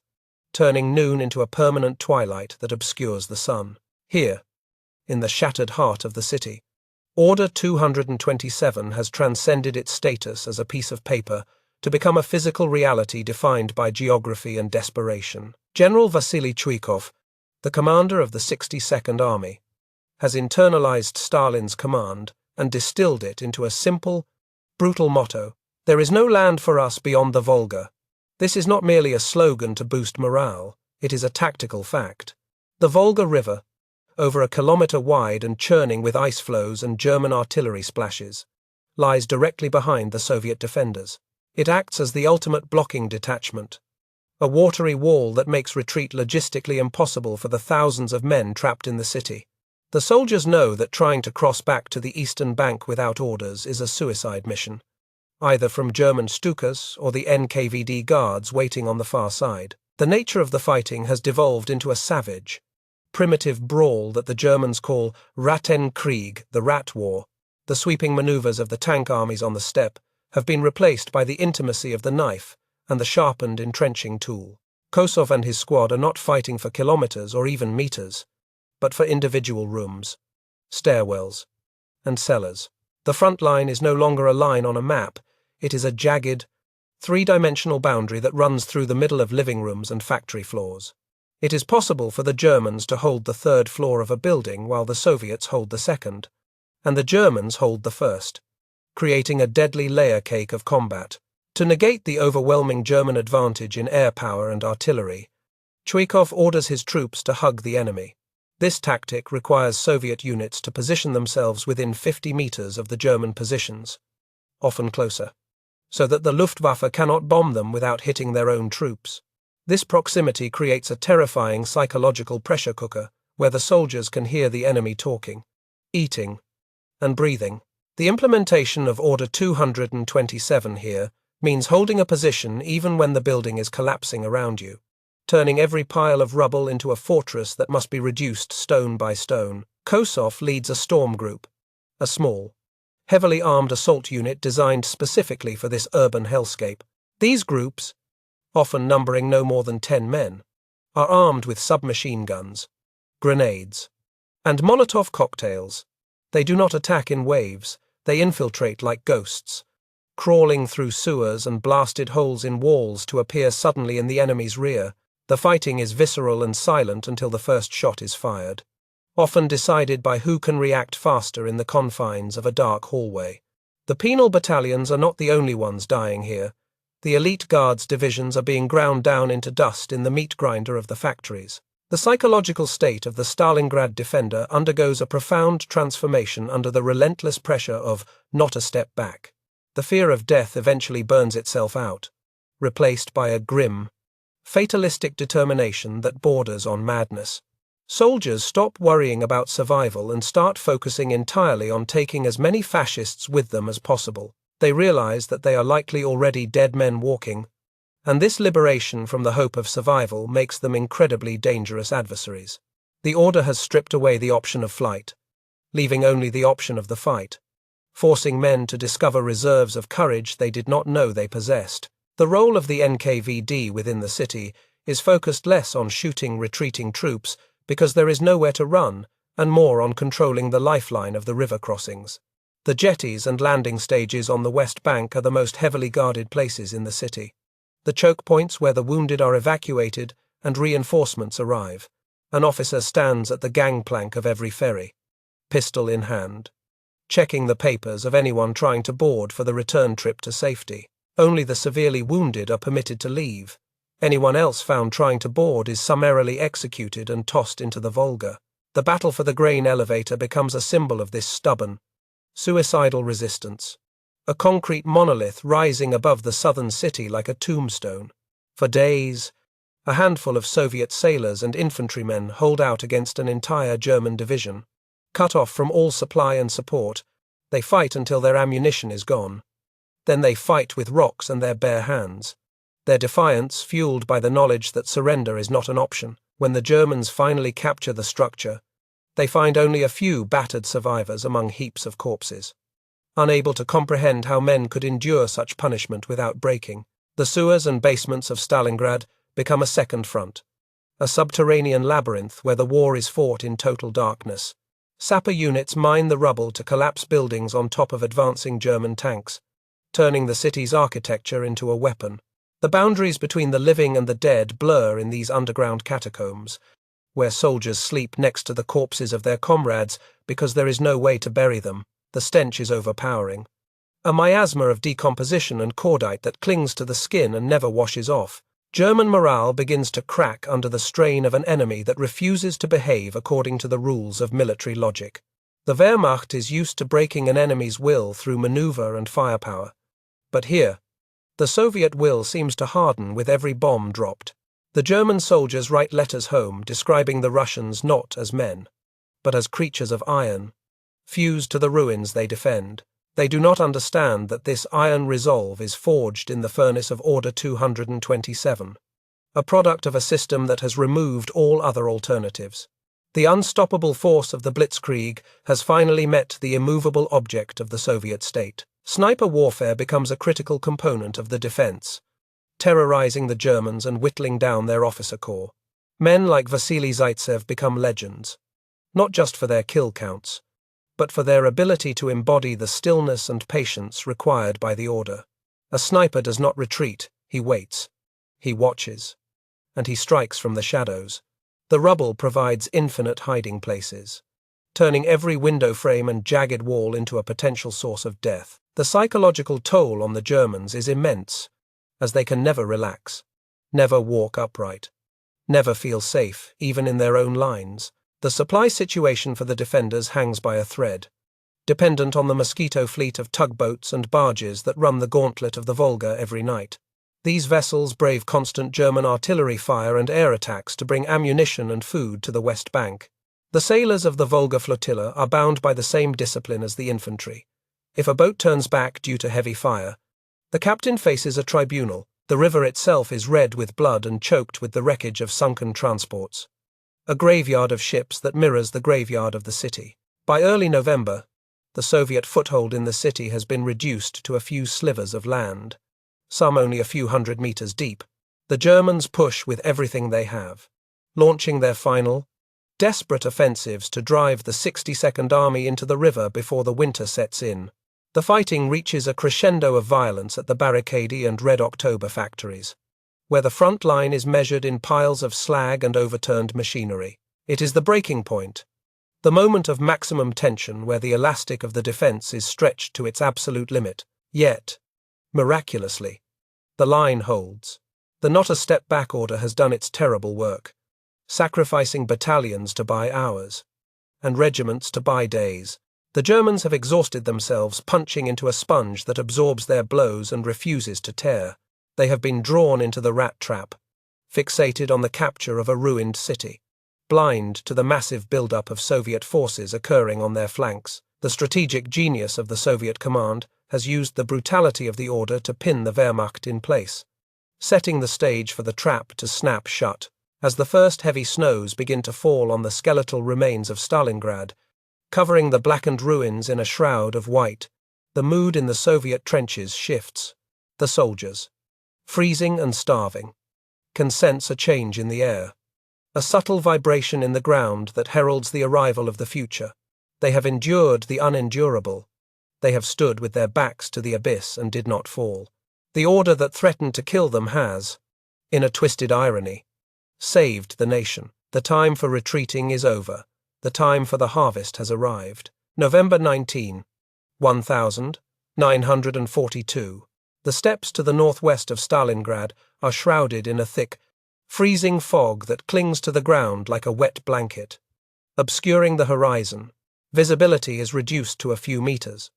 turning noon into a permanent twilight that obscures the sun. Here, in the shattered heart of the city, Order 227 has transcended its status as a piece of paper to become a physical reality defined by geography and desperation. General Vasily Chuikov, the commander of the 62nd Army, has internalized Stalin's command and distilled it into a simple, brutal motto: "There is no land for us beyond the Volga." This is not merely a slogan to boost morale, it is a tactical fact. The Volga River, over a kilometre wide and churning with ice flows and German artillery splashes, lies directly behind the Soviet defenders. It acts as the ultimate blocking detachment, a watery wall that makes retreat logistically impossible for the thousands of men trapped in the city. The soldiers know that trying to cross back to the eastern bank without orders is a suicide mission, either from German Stukas or the NKVD guards waiting on the far side. The nature of the fighting has devolved into a savage, primitive brawl that the Germans call Rattenkrieg, the Rat War. The sweeping maneuvers of the tank armies on the steppe have been replaced by the intimacy of the knife and the sharpened entrenching tool. Kosov and his squad are not fighting for kilometers or even meters, but for individual rooms, stairwells, and cellars. The front line is no longer a line on a map, it is a jagged, three-dimensional boundary that runs through the middle of living rooms and factory floors. It is possible for the Germans to hold the third floor of a building while the Soviets hold the second, and the Germans hold the first, creating a deadly layer cake of combat. To negate the overwhelming German advantage in air power and artillery, Chuikov orders his troops to hug the enemy. This tactic requires Soviet units to position themselves within 50 meters of the German positions, often closer, so that the Luftwaffe cannot bomb them without hitting their own troops. This proximity creates a terrifying psychological pressure cooker where the soldiers can hear the enemy talking, eating, and breathing. The implementation of Order 227 here means holding a position even when the building is collapsing around you, turning every pile of rubble into a fortress that must be reduced stone by stone. Kosov leads a storm group, a small, heavily armed assault unit designed specifically for this urban hellscape. These groups, often numbering no more than 10 men, are armed with submachine guns, grenades, and Molotov cocktails. They do not attack in waves, they infiltrate like ghosts, crawling through sewers and blasted holes in walls to appear suddenly in the enemy's rear. The fighting is visceral and silent until the first shot is fired, often decided by who can react faster in the confines of a dark hallway. The penal battalions are not the only ones dying here. The elite guards divisions are being ground down into dust in the meat grinder of the factories. The psychological state of the Stalingrad defender undergoes a profound transformation under the relentless pressure of not a step back. The fear of death eventually burns itself out, replaced by a grim, fatalistic determination that borders on madness. Soldiers stop worrying about survival and start focusing entirely on taking as many fascists with them as possible. They realize that they are likely already dead men walking, and this liberation from the hope of survival makes them incredibly dangerous adversaries. The order has stripped away the option of flight, leaving only the option of the fight, forcing men to discover reserves of courage they did not know they possessed. The role of the NKVD within the city is focused less on shooting retreating troops because there is nowhere to run, and more on controlling the lifeline of the river crossings. The jetties and landing stages on the west bank are the most heavily guarded places in the city. The choke points where the wounded are evacuated and reinforcements arrive. An officer stands at the gangplank of every ferry, pistol in hand, checking the papers of anyone trying to board for the return trip to safety. Only the severely wounded are permitted to leave. Anyone else found trying to board is summarily executed and tossed into the Volga. The battle for the grain elevator becomes a symbol of this stubborn, suicidal resistance, a concrete monolith rising above the southern city like a tombstone. For days, a handful of Soviet sailors and infantrymen hold out against an entire German division. Cut off from all supply and support, they fight until their ammunition is gone. Then they fight with rocks and their bare hands. their defiance fueled by the knowledge that surrender is not an option. When the Germans finally capture the structure, they find only a few battered survivors among heaps of corpses. Unable to comprehend how men could endure such punishment without breaking, the sewers and basements of Stalingrad become a second front, a subterranean labyrinth where the war is fought in total darkness. Sapper units mine the rubble to collapse buildings on top of advancing German tanks, turning the city's architecture into a weapon. The boundaries between the living and the dead blur in these underground catacombs, where soldiers sleep next to the corpses of their comrades because there is no way to bury them. The stench is overpowering. A miasma of decomposition and cordite that clings to the skin and never washes off. German morale begins to crack under the strain of an enemy that refuses to behave according to the rules of military logic. The Wehrmacht is used to breaking an enemy's will through maneuver and firepower. But here, the Soviet will seems to harden with every bomb dropped. The German soldiers write letters home describing the Russians not as men, but as creatures of iron, fused to the ruins they defend. They do not understand that this iron resolve is forged in the furnace of Order 227, a product of a system that has removed all other alternatives. The unstoppable force of the Blitzkrieg has finally met the immovable object of the Soviet state. Sniper warfare becomes a critical component of the defense, terrorizing the Germans and whittling down their officer corps. Men like Vasily Zaitsev become legends, not just for their kill counts, but for their ability to embody the stillness and patience required by the order. A sniper does not retreat, he waits, he watches, and he strikes from the shadows. The rubble provides infinite hiding places, turning every window frame and jagged wall into a potential source of death. The psychological toll on the Germans is immense, as they can never relax, never walk upright, never feel safe, even in their own lines. The supply situation for the defenders hangs by a thread, dependent on the mosquito fleet of tugboats and barges that run the gauntlet of the Volga every night. These vessels brave constant German artillery fire and air attacks to bring ammunition and food to the West Bank. The sailors of the Volga flotilla are bound by the same discipline as the infantry. If a boat turns back due to heavy fire, the captain faces a tribunal. The river itself is red with blood and choked with the wreckage of sunken transports, a graveyard of ships that mirrors the graveyard of the city. By early November, the Soviet foothold in the city has been reduced to a few slivers of land, some only a few hundred meters deep. The Germans push with everything they have, launching their final, desperate offensives to drive the 62nd Army into the river before the winter sets in. The fighting reaches a crescendo of violence at the Barricade and Red October factories, where the front line is measured in piles of slag and overturned machinery. It is the breaking point, the moment of maximum tension where the elastic of the defense is stretched to its absolute limit. Yet, miraculously, the line holds. The not-a-step-back order has done its terrible work, sacrificing battalions to buy hours, and regiments to buy days. The Germans have exhausted themselves punching into a sponge that absorbs their blows and refuses to tear. They have been drawn into the rat trap, fixated on the capture of a ruined city, blind to the massive buildup of Soviet forces occurring on their flanks. The strategic genius of the Soviet command has used the brutality of the order to pin the Wehrmacht in place, setting the stage for the trap to snap shut. As the first heavy snows begin to fall on the skeletal remains of Stalingrad, covering the blackened ruins in a shroud of white, the mood in the Soviet trenches shifts. The soldiers, freezing and starving, can sense a change in the air, a subtle vibration in the ground that heralds the arrival of the future. They have endured the unendurable. They have stood with their backs to the abyss and did not fall. The order that threatened to kill them has, in a twisted irony, saved the nation. The time for retreating is over. The time for the harvest has arrived. November 19, 1942. The steppes to the northwest of Stalingrad are shrouded in a thick, freezing fog that clings to the ground like a wet blanket. Obscuring the horizon, visibility is reduced to a few meters,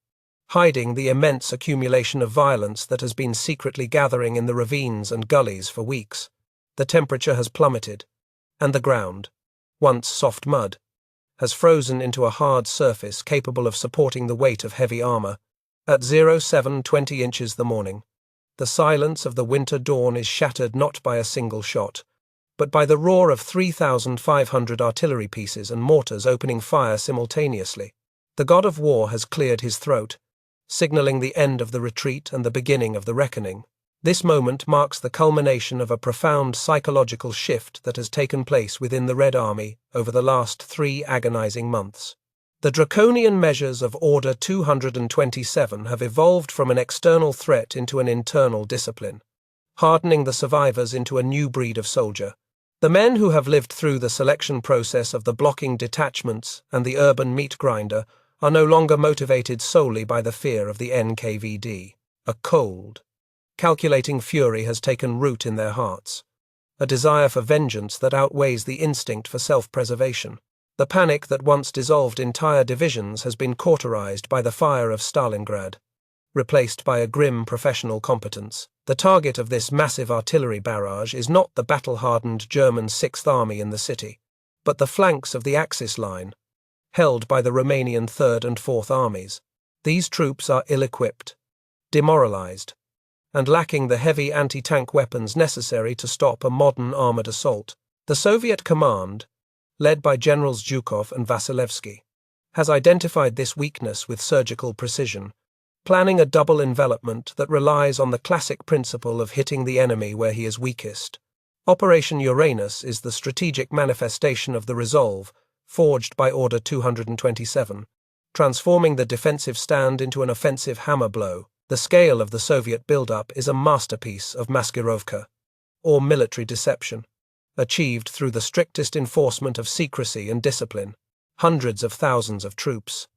hiding the immense accumulation of violence that has been secretly gathering in the ravines and gullies for weeks. The temperature has plummeted, and the ground, once soft mud, has frozen into a hard surface capable of supporting the weight of heavy armor. At 07:20 the morning, The silence of the winter dawn is shattered not by a single shot, but by the roar of 3,500 artillery pieces and mortars opening fire simultaneously. The god of war has cleared his throat, signaling the end of the retreat and the beginning of the reckoning. This moment marks the culmination of a profound psychological shift that has taken place within the Red Army over the last 3 agonizing months. The draconian measures of Order 227 have evolved from an external threat into an internal discipline, hardening the survivors into a new breed of soldier. The men who have lived through the selection process of the blocking detachments and the urban meat grinder are no longer motivated solely by the fear of the NKVD. A cold, calculating fury has taken root in their hearts, a desire for vengeance that outweighs the instinct for self-preservation. The panic that once dissolved entire divisions has been cauterized by the fire of Stalingrad, replaced by a grim professional competence. The target of this massive artillery barrage is not the battle-hardened German 6th Army in the city, but the flanks of the Axis line, held by the Romanian 3rd and 4th Armies. These troops are ill-equipped, demoralized, and lacking the heavy anti-tank weapons necessary to stop a modern armored assault. The Soviet command, led by Generals Zhukov and Vasilevsky, has identified this weakness with surgical precision, planning a double envelopment that relies on the classic principle of hitting the enemy where he is weakest. Operation Uranus is the strategic manifestation of the resolve forged by Order 227, transforming the defensive stand into an offensive hammer blow. The scale of the Soviet buildup is a masterpiece of maskirovka, or military deception, achieved through the strictest enforcement of secrecy and discipline. Hundreds of thousands of troops,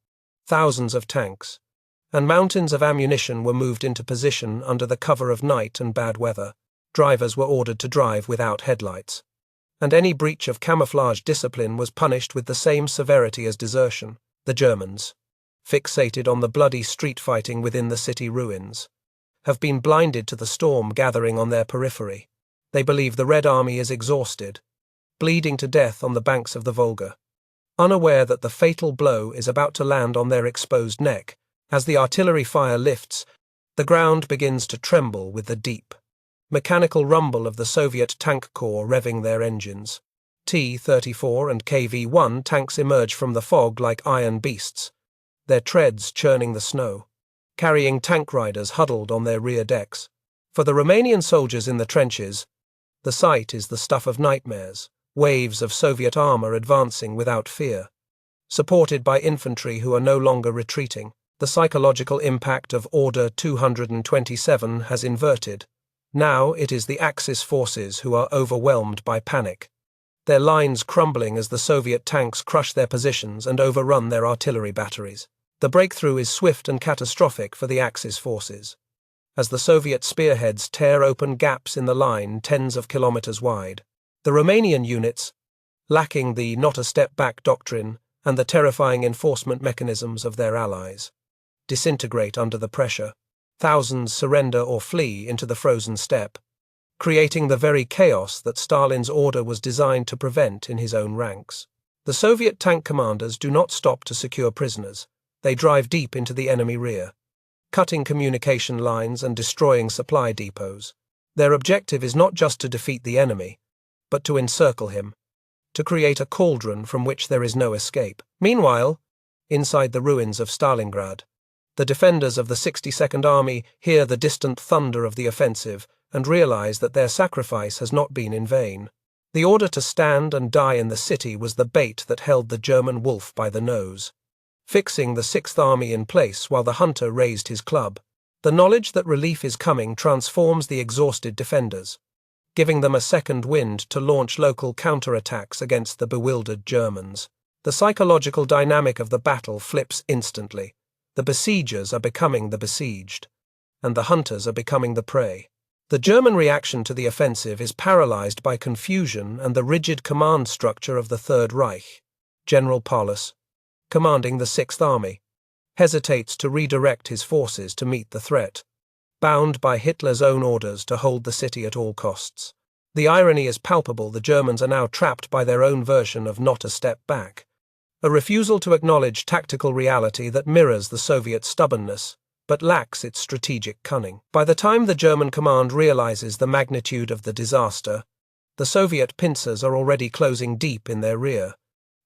thousands of tanks, and mountains of ammunition were moved into position under the cover of night and bad weather. Drivers were ordered to drive without headlights, and any breach of camouflage discipline was punished with the same severity as desertion. The Germans, fixated on the bloody street fighting within the city ruins, have been blinded to the storm gathering on their periphery. They believe the Red Army is exhausted, bleeding to death on the banks of the Volga, unaware that the fatal blow is about to land on their exposed neck. As the artillery fire lifts, the ground begins to tremble with the deep, mechanical rumble of the Soviet tank corps revving their engines. T-34 and KV-1 tanks emerge from the fog like iron beasts, their treads churning the snow, carrying tank riders huddled on their rear decks. For the Romanian soldiers in the trenches, the sight is the stuff of nightmares, waves of Soviet armor advancing without fear, supported by infantry who are no longer retreating. The psychological impact of Order 227 has inverted. Now it is the Axis forces who are overwhelmed by panic, their lines crumbling as the Soviet tanks crush their positions and overrun their artillery batteries. The breakthrough is swift and catastrophic for the Axis forces, as the Soviet spearheads tear open gaps in the line tens of kilometers wide. The Romanian units, lacking the not-a-step-back doctrine and the terrifying enforcement mechanisms of their allies, disintegrate under the pressure. Thousands surrender or flee into the frozen steppe, creating the very chaos that Stalin's order was designed to prevent in his own ranks. The Soviet tank commanders do not stop to secure prisoners. They drive deep into the enemy rear, cutting communication lines and destroying supply depots. Their objective is not just to defeat the enemy, but to encircle him, to create a cauldron from which there is no escape. Meanwhile, inside the ruins of Stalingrad, the defenders of the 62nd Army hear the distant thunder of the offensive and realize that their sacrifice has not been in vain. The order to stand and die in the city was the bait that held the German wolf by the nose, fixing the 6th Army in place while the hunter raised his club. The knowledge that relief is coming transforms the exhausted defenders, giving them a second wind to launch local counterattacks against the bewildered Germans. The psychological dynamic of the battle flips instantly. The besiegers are becoming the besieged, and the hunters are becoming the prey. The German reaction to the offensive is paralyzed by confusion and the rigid command structure of the Third Reich. General Paulus, commanding the 6th Army, hesitates to redirect his forces to meet the threat, bound by Hitler's own orders to hold the city at all costs. The irony is palpable. The Germans are now trapped by their own version of not a step back, a refusal to acknowledge tactical reality that mirrors the Soviet stubbornness. but lacks its strategic cunning. By the time the German command realizes the magnitude of the disaster, the Soviet pincers are already closing deep in their rear,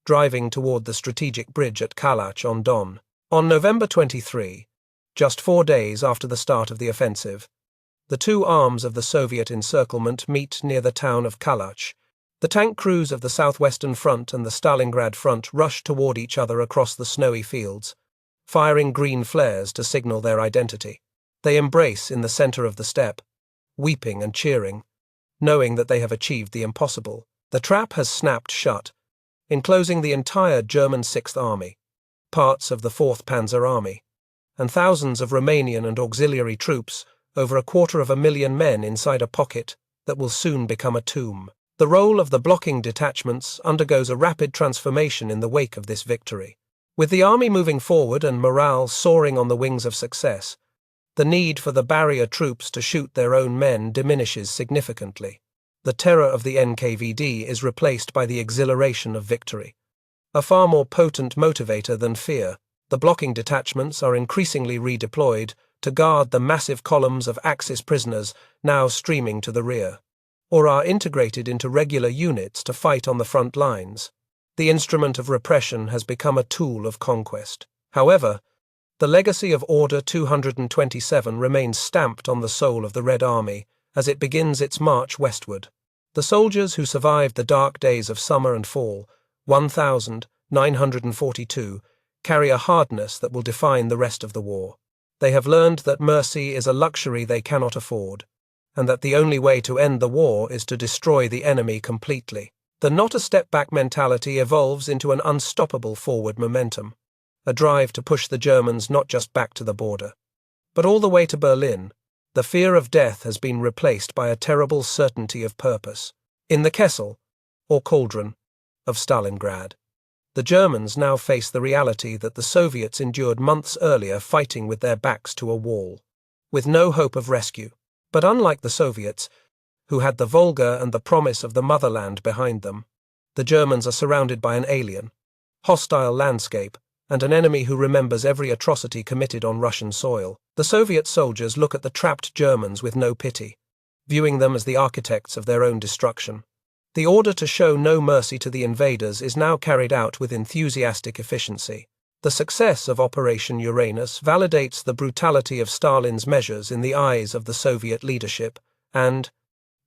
driving toward the strategic bridge at Kalach-on-Don. On November 23, just 4 days after the start of the offensive, the two arms of the Soviet encirclement meet near the town of Kalach. The tank crews of the Southwestern Front and the Stalingrad Front rush toward each other across the snowy fields, firing green flares to signal their identity. They embrace in the center of the steppe, weeping and cheering, knowing that they have achieved the impossible. The trap has snapped shut, enclosing the entire German 6th Army, parts of the 4th Panzer Army, and thousands of Romanian and auxiliary troops, over 250,000 men inside a pocket that will soon become a tomb. The role of the blocking detachments undergoes a rapid transformation in the wake of this victory. With the army moving forward and morale soaring on the wings of success, the need for the barrier troops to shoot their own men diminishes significantly. The terror of the NKVD is replaced by the exhilaration of victory, a far more potent motivator than fear. The blocking detachments are increasingly redeployed to guard the massive columns of Axis prisoners now streaming to the rear, or are integrated into regular units to fight on the front lines. The instrument of repression has become a tool of conquest. However, the legacy of Order 227 remains stamped on the soul of the Red Army as it begins its march westward. The soldiers who survived the dark days of summer and fall, 1,942, carry a hardness that will define the rest of the war. They have learned that mercy is a luxury they cannot afford, and that the only way to end the war is to destroy the enemy completely. The not-a-step-back mentality evolves into an unstoppable forward momentum, a drive to push the Germans not just back to the border, but all the way to Berlin. The fear of death has been replaced by a terrible certainty of purpose. In the Kessel, or cauldron, of Stalingrad, the Germans now face the reality that the Soviets endured months earlier, fighting with their backs to a wall, with no hope of rescue. But unlike the Soviets, who had the Volga and the promise of the motherland behind them, the Germans are surrounded by an alien, hostile landscape, and an enemy who remembers every atrocity committed on Russian soil. The Soviet soldiers look at the trapped Germans with no pity, viewing them as the architects of their own destruction. The order to show no mercy to the invaders is now carried out with enthusiastic efficiency. The success of Operation Uranus validates the brutality of Stalin's measures in the eyes of the Soviet leadership and,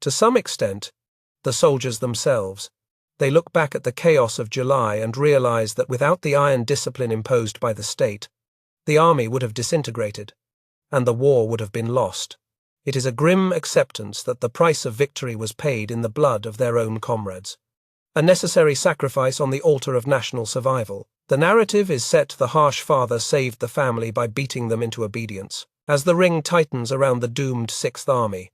to some extent, the soldiers themselves. They look back at the chaos of July and realize that without the iron discipline imposed by the state, the army would have disintegrated, and the war would have been lost. It is a grim acceptance that the price of victory was paid in the blood of their own comrades, a necessary sacrifice on the altar of national survival. The narrative is set the harsh father saved the family by beating them into obedience. As the ring tightens around the doomed 6th Army,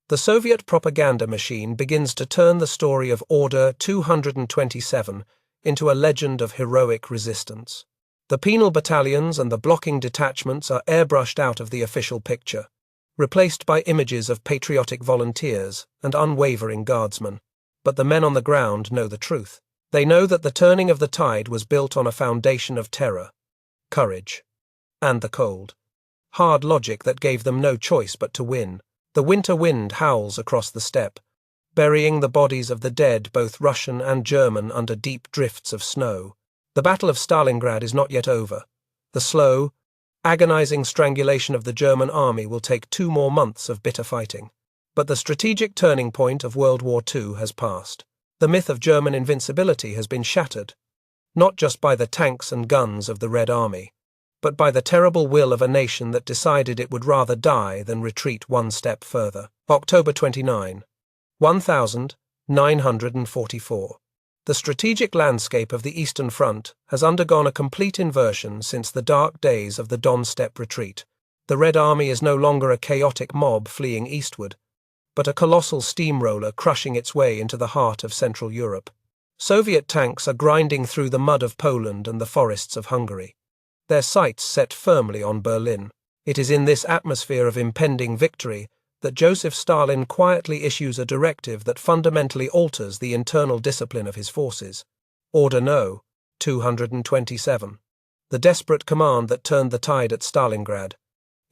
the Soviet propaganda machine begins to turn the story of Order 227 into a legend of heroic resistance. The penal battalions and the blocking detachments are airbrushed out of the official picture, replaced by images of patriotic volunteers and unwavering guardsmen. But the men on the ground know the truth. They know that the turning of the tide was built on a foundation of terror, courage, and the cold, hard logic that gave them no choice but to win. The winter wind howls across the steppe, burying the bodies of the dead, both Russian and German, under deep drifts of snow. The Battle of Stalingrad is not yet over. The slow, agonizing strangulation of the German army will take 2 more months of bitter fighting. But the strategic turning point of World War II has passed. The myth of German invincibility has been shattered, not just by the tanks and guns of the Red Army, but by the terrible will of a nation that decided it would rather die than retreat one step further. October 29, 1944. The strategic landscape of the Eastern Front has undergone a complete inversion since the dark days of the Don Steppe retreat. The Red Army is no longer a chaotic mob fleeing eastward, but a colossal steamroller crushing its way into the heart of Central Europe. Soviet tanks are grinding through the mud of Poland and the forests of Hungary, their sights set firmly on Berlin. It is in this atmosphere of impending victory that Joseph Stalin quietly issues a directive that fundamentally alters the internal discipline of his forces. Order No. 227. The desperate command that turned the tide at Stalingrad,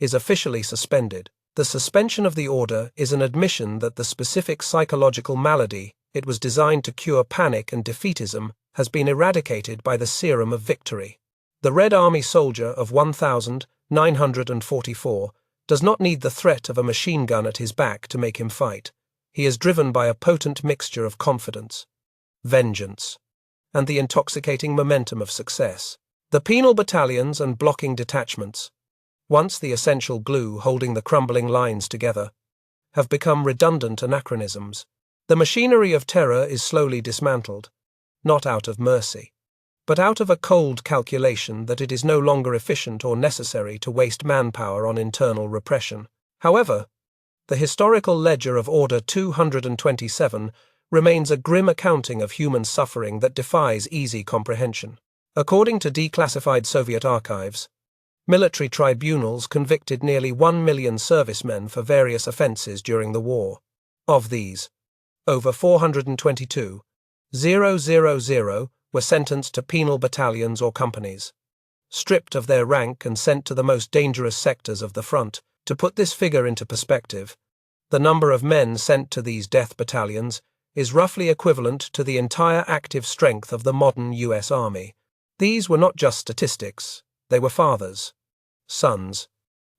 is officially suspended. The suspension of the order is an admission that the specific psychological malady it was designed to cure, panic and defeatism, has been eradicated by the serum of victory. The Red Army soldier of 1944 does not need the threat of a machine gun at his back to make him fight. He is driven by a potent mixture of confidence, vengeance, and the intoxicating momentum of success. The penal battalions and blocking detachments, once the essential glue holding the crumbling lines together, have become redundant anachronisms. The machinery of terror is slowly dismantled, not out of mercy, but out of a cold calculation that it is no longer efficient or necessary to waste manpower on internal repression. However, the historical ledger of Order 227 remains a grim accounting of human suffering that defies easy comprehension. According to declassified Soviet archives, military tribunals convicted nearly 1 million servicemen for various offenses during the war. Of these, over 422,000 were sentenced to penal battalions or companies, stripped of their rank and sent to the most dangerous sectors of the front. To put this figure into perspective, the number of men sent to these death battalions is roughly equivalent to the entire active strength of the modern US Army. These were not just statistics, they were fathers, sons,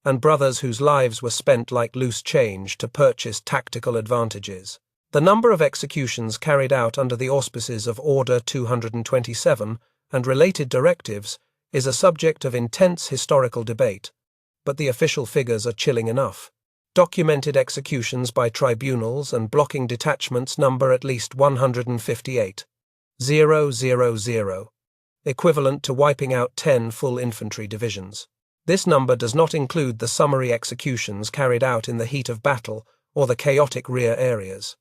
and brothers whose lives were spent like loose change to purchase tactical advantages. The number of executions carried out under the auspices of Order 227 and related directives is a subject of intense historical debate, but the official figures are chilling enough. Documented executions by tribunals and blocking detachments number at least 158,000, equivalent to wiping out 10 full infantry divisions. This number does not include the summary executions carried out in the heat of battle or the chaotic rear areas,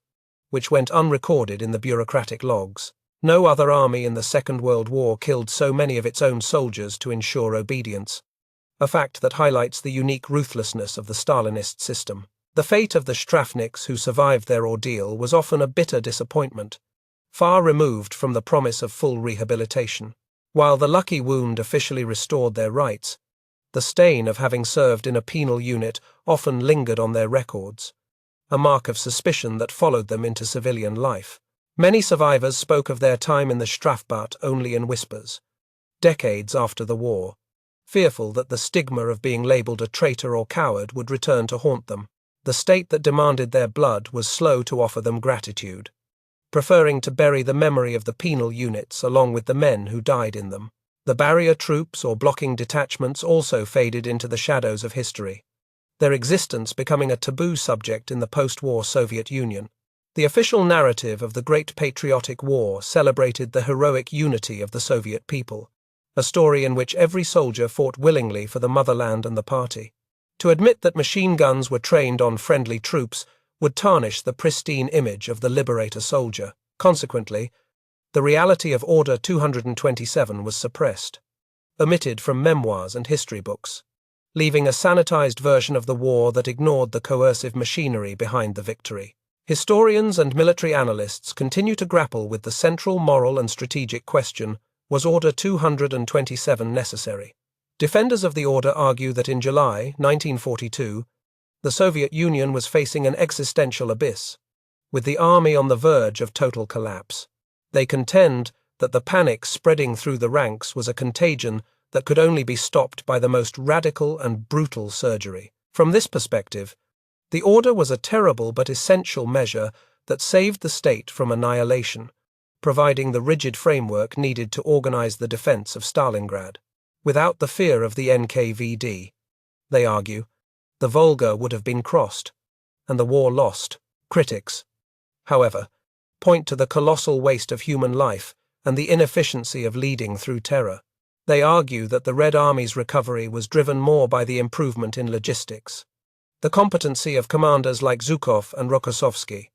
which went unrecorded in the bureaucratic logs. No other army in the Second World War killed so many of its own soldiers to ensure obedience, a fact that highlights the unique ruthlessness of the Stalinist system. The fate of the Strafniks who survived their ordeal was often a bitter disappointment, far removed from the promise of full rehabilitation. While the lucky wound officially restored their rights, the stain of having served in a penal unit often lingered on their records, a mark of suspicion that followed them into civilian life. Many survivors spoke of their time in the Strafbat only in whispers, decades after the war, fearful that the stigma of being labelled a traitor or coward would return to haunt them. The state that demanded their blood was slow to offer them gratitude, preferring to bury the memory of the penal units along with the men who died in them. The barrier troops or blocking detachments also faded into the shadows of history, their existence becoming a taboo subject in the post-war Soviet Union. The official narrative of the Great Patriotic War celebrated the heroic unity of the Soviet people, a story in which every soldier fought willingly for the motherland and the party. To admit that machine guns were trained on friendly troops would tarnish the pristine image of the liberator soldier. Consequently, the reality of Order 227 was suppressed, omitted from memoirs and history books, leaving a sanitized version of the war that ignored the coercive machinery behind the victory. Historians and military analysts continue to grapple with the central moral and strategic question: was Order 227 necessary? Defenders of the order argue that in July 1942, the Soviet Union was facing an existential abyss, with the army on the verge of total collapse. They contend that the panic spreading through the ranks was a contagion that could only be stopped by the most radical and brutal surgery. From this perspective, the order was a terrible but essential measure that saved the state from annihilation, providing the rigid framework needed to organize the defense of Stalingrad. Without the fear of the NKVD, they argue, the Volga would have been crossed, and the war lost. Critics, however, point to the colossal waste of human life and the inefficiency of leading through terror. They argue that the Red Army's recovery was driven more by the improvement in logistics, the competency of commanders like Zhukov and Rokossovsky,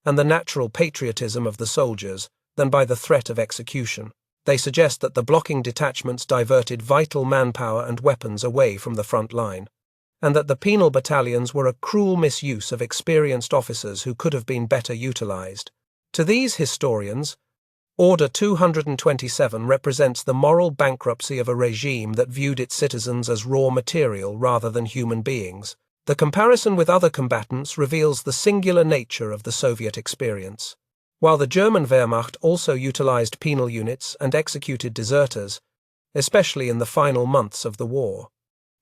and the natural patriotism of the soldiers than by the threat of execution. They suggest that the blocking detachments diverted vital manpower and weapons away from the front line, and that the penal battalions were a cruel misuse of experienced officers who could have been better utilized. To these historians, Order 227 represents the moral bankruptcy of a regime that viewed its citizens as raw material rather than human beings. The comparison with other combatants reveals the singular nature of the Soviet experience. While the German Wehrmacht also utilized penal units and executed deserters, especially in the final months of the war,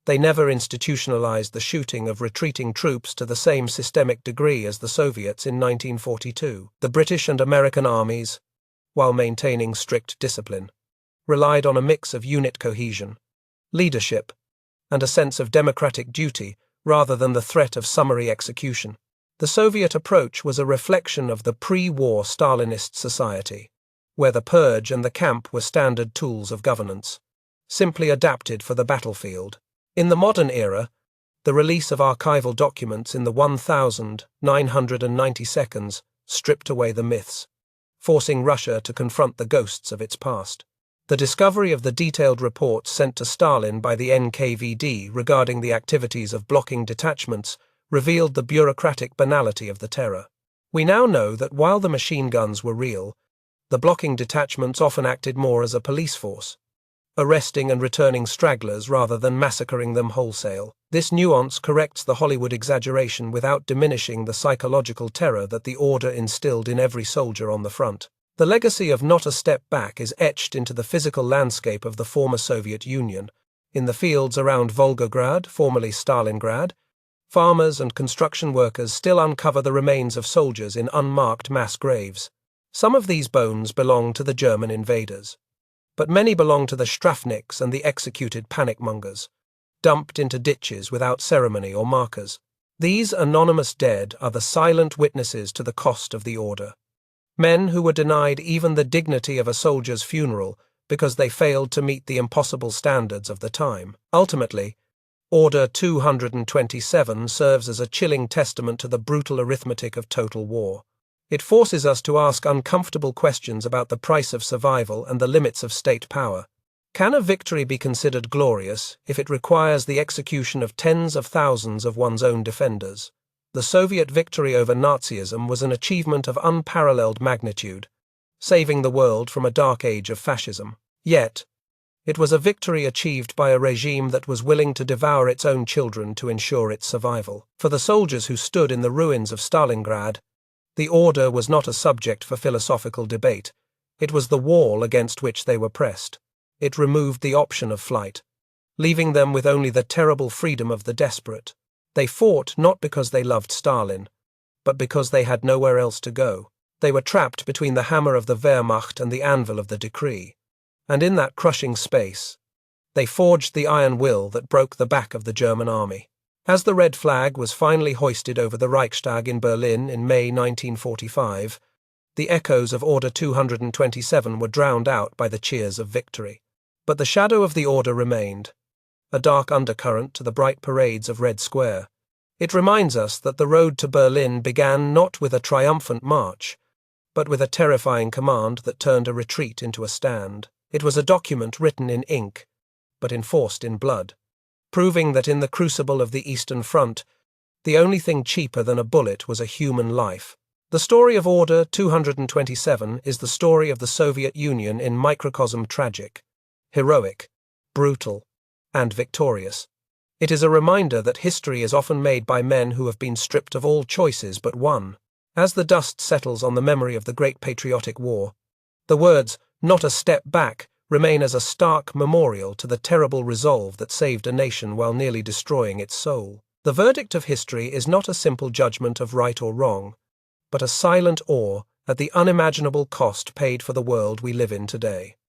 they never institutionalized the shooting of retreating troops to the same systemic degree as the Soviets in 1942. The British and American armies, while maintaining strict discipline, relied on a mix of unit cohesion, leadership, and a sense of democratic duty rather than the threat of summary execution. The Soviet approach was a reflection of the pre-war Stalinist society, where the purge and the camp were standard tools of governance, simply adapted for the battlefield. In the modern era, the release of archival documents in the 1990 seconds stripped away the myths, forcing Russia to confront the ghosts of its past. The discovery of the detailed reports sent to Stalin by the NKVD regarding the activities of blocking detachments revealed the bureaucratic banality of the terror. We now know that while the machine guns were real, the blocking detachments often acted more as a police force, arresting and returning stragglers rather than massacring them wholesale. This nuance corrects the Hollywood exaggeration without diminishing the psychological terror that the order instilled in every soldier on the front. The legacy of not a step back is etched into the physical landscape of the former Soviet Union. In the fields around Volgograd, formerly Stalingrad, farmers and construction workers still uncover the remains of soldiers in unmarked mass graves. Some of these bones belong to the German invaders, but many belong to the Strafniks and the executed panic-mongers, dumped into ditches without ceremony or markers. These anonymous dead are the silent witnesses to the cost of the order. Men who were denied even the dignity of a soldier's funeral because they failed to meet the impossible standards of the time. Ultimately, Order 227 serves as a chilling testament to the brutal arithmetic of total war. It forces us to ask uncomfortable questions about the price of survival and the limits of state power. Can a victory be considered glorious if it requires the execution of tens of thousands of one's own defenders? The Soviet victory over Nazism was an achievement of unparalleled magnitude, saving the world from a dark age of fascism. Yet, it was a victory achieved by a regime that was willing to devour its own children to ensure its survival. For the soldiers who stood in the ruins of Stalingrad, the order was not a subject for philosophical debate. It was the wall against which they were pressed. It removed the option of flight, leaving them with only the terrible freedom of the desperate. They fought not because they loved Stalin, but because they had nowhere else to go. They were trapped between the hammer of the Wehrmacht and the anvil of the decree. And in that crushing space, they forged the iron will that broke the back of the German army. As the red flag was finally hoisted over the Reichstag in Berlin in May 1945, the echoes of Order 227 were drowned out by the cheers of victory. But the shadow of the order remained, a dark undercurrent to the bright parades of Red Square. It reminds us that the road to Berlin began not with a triumphant march, but with a terrifying command that turned a retreat into a stand. It was a document written in ink, but enforced in blood, proving that in the crucible of the Eastern Front, the only thing cheaper than a bullet was a human life. The story of Order 227 is the story of the Soviet Union in microcosm: tragic, heroic, brutal, and victorious. It is a reminder that history is often made by men who have been stripped of all choices but one. As the dust settles on the memory of the Great Patriotic War, the words, "not a step back," remain as a stark memorial to the terrible resolve that saved a nation while nearly destroying its soul. The verdict of history is not a simple judgment of right or wrong, but a silent awe at the unimaginable cost paid for the world we live in today.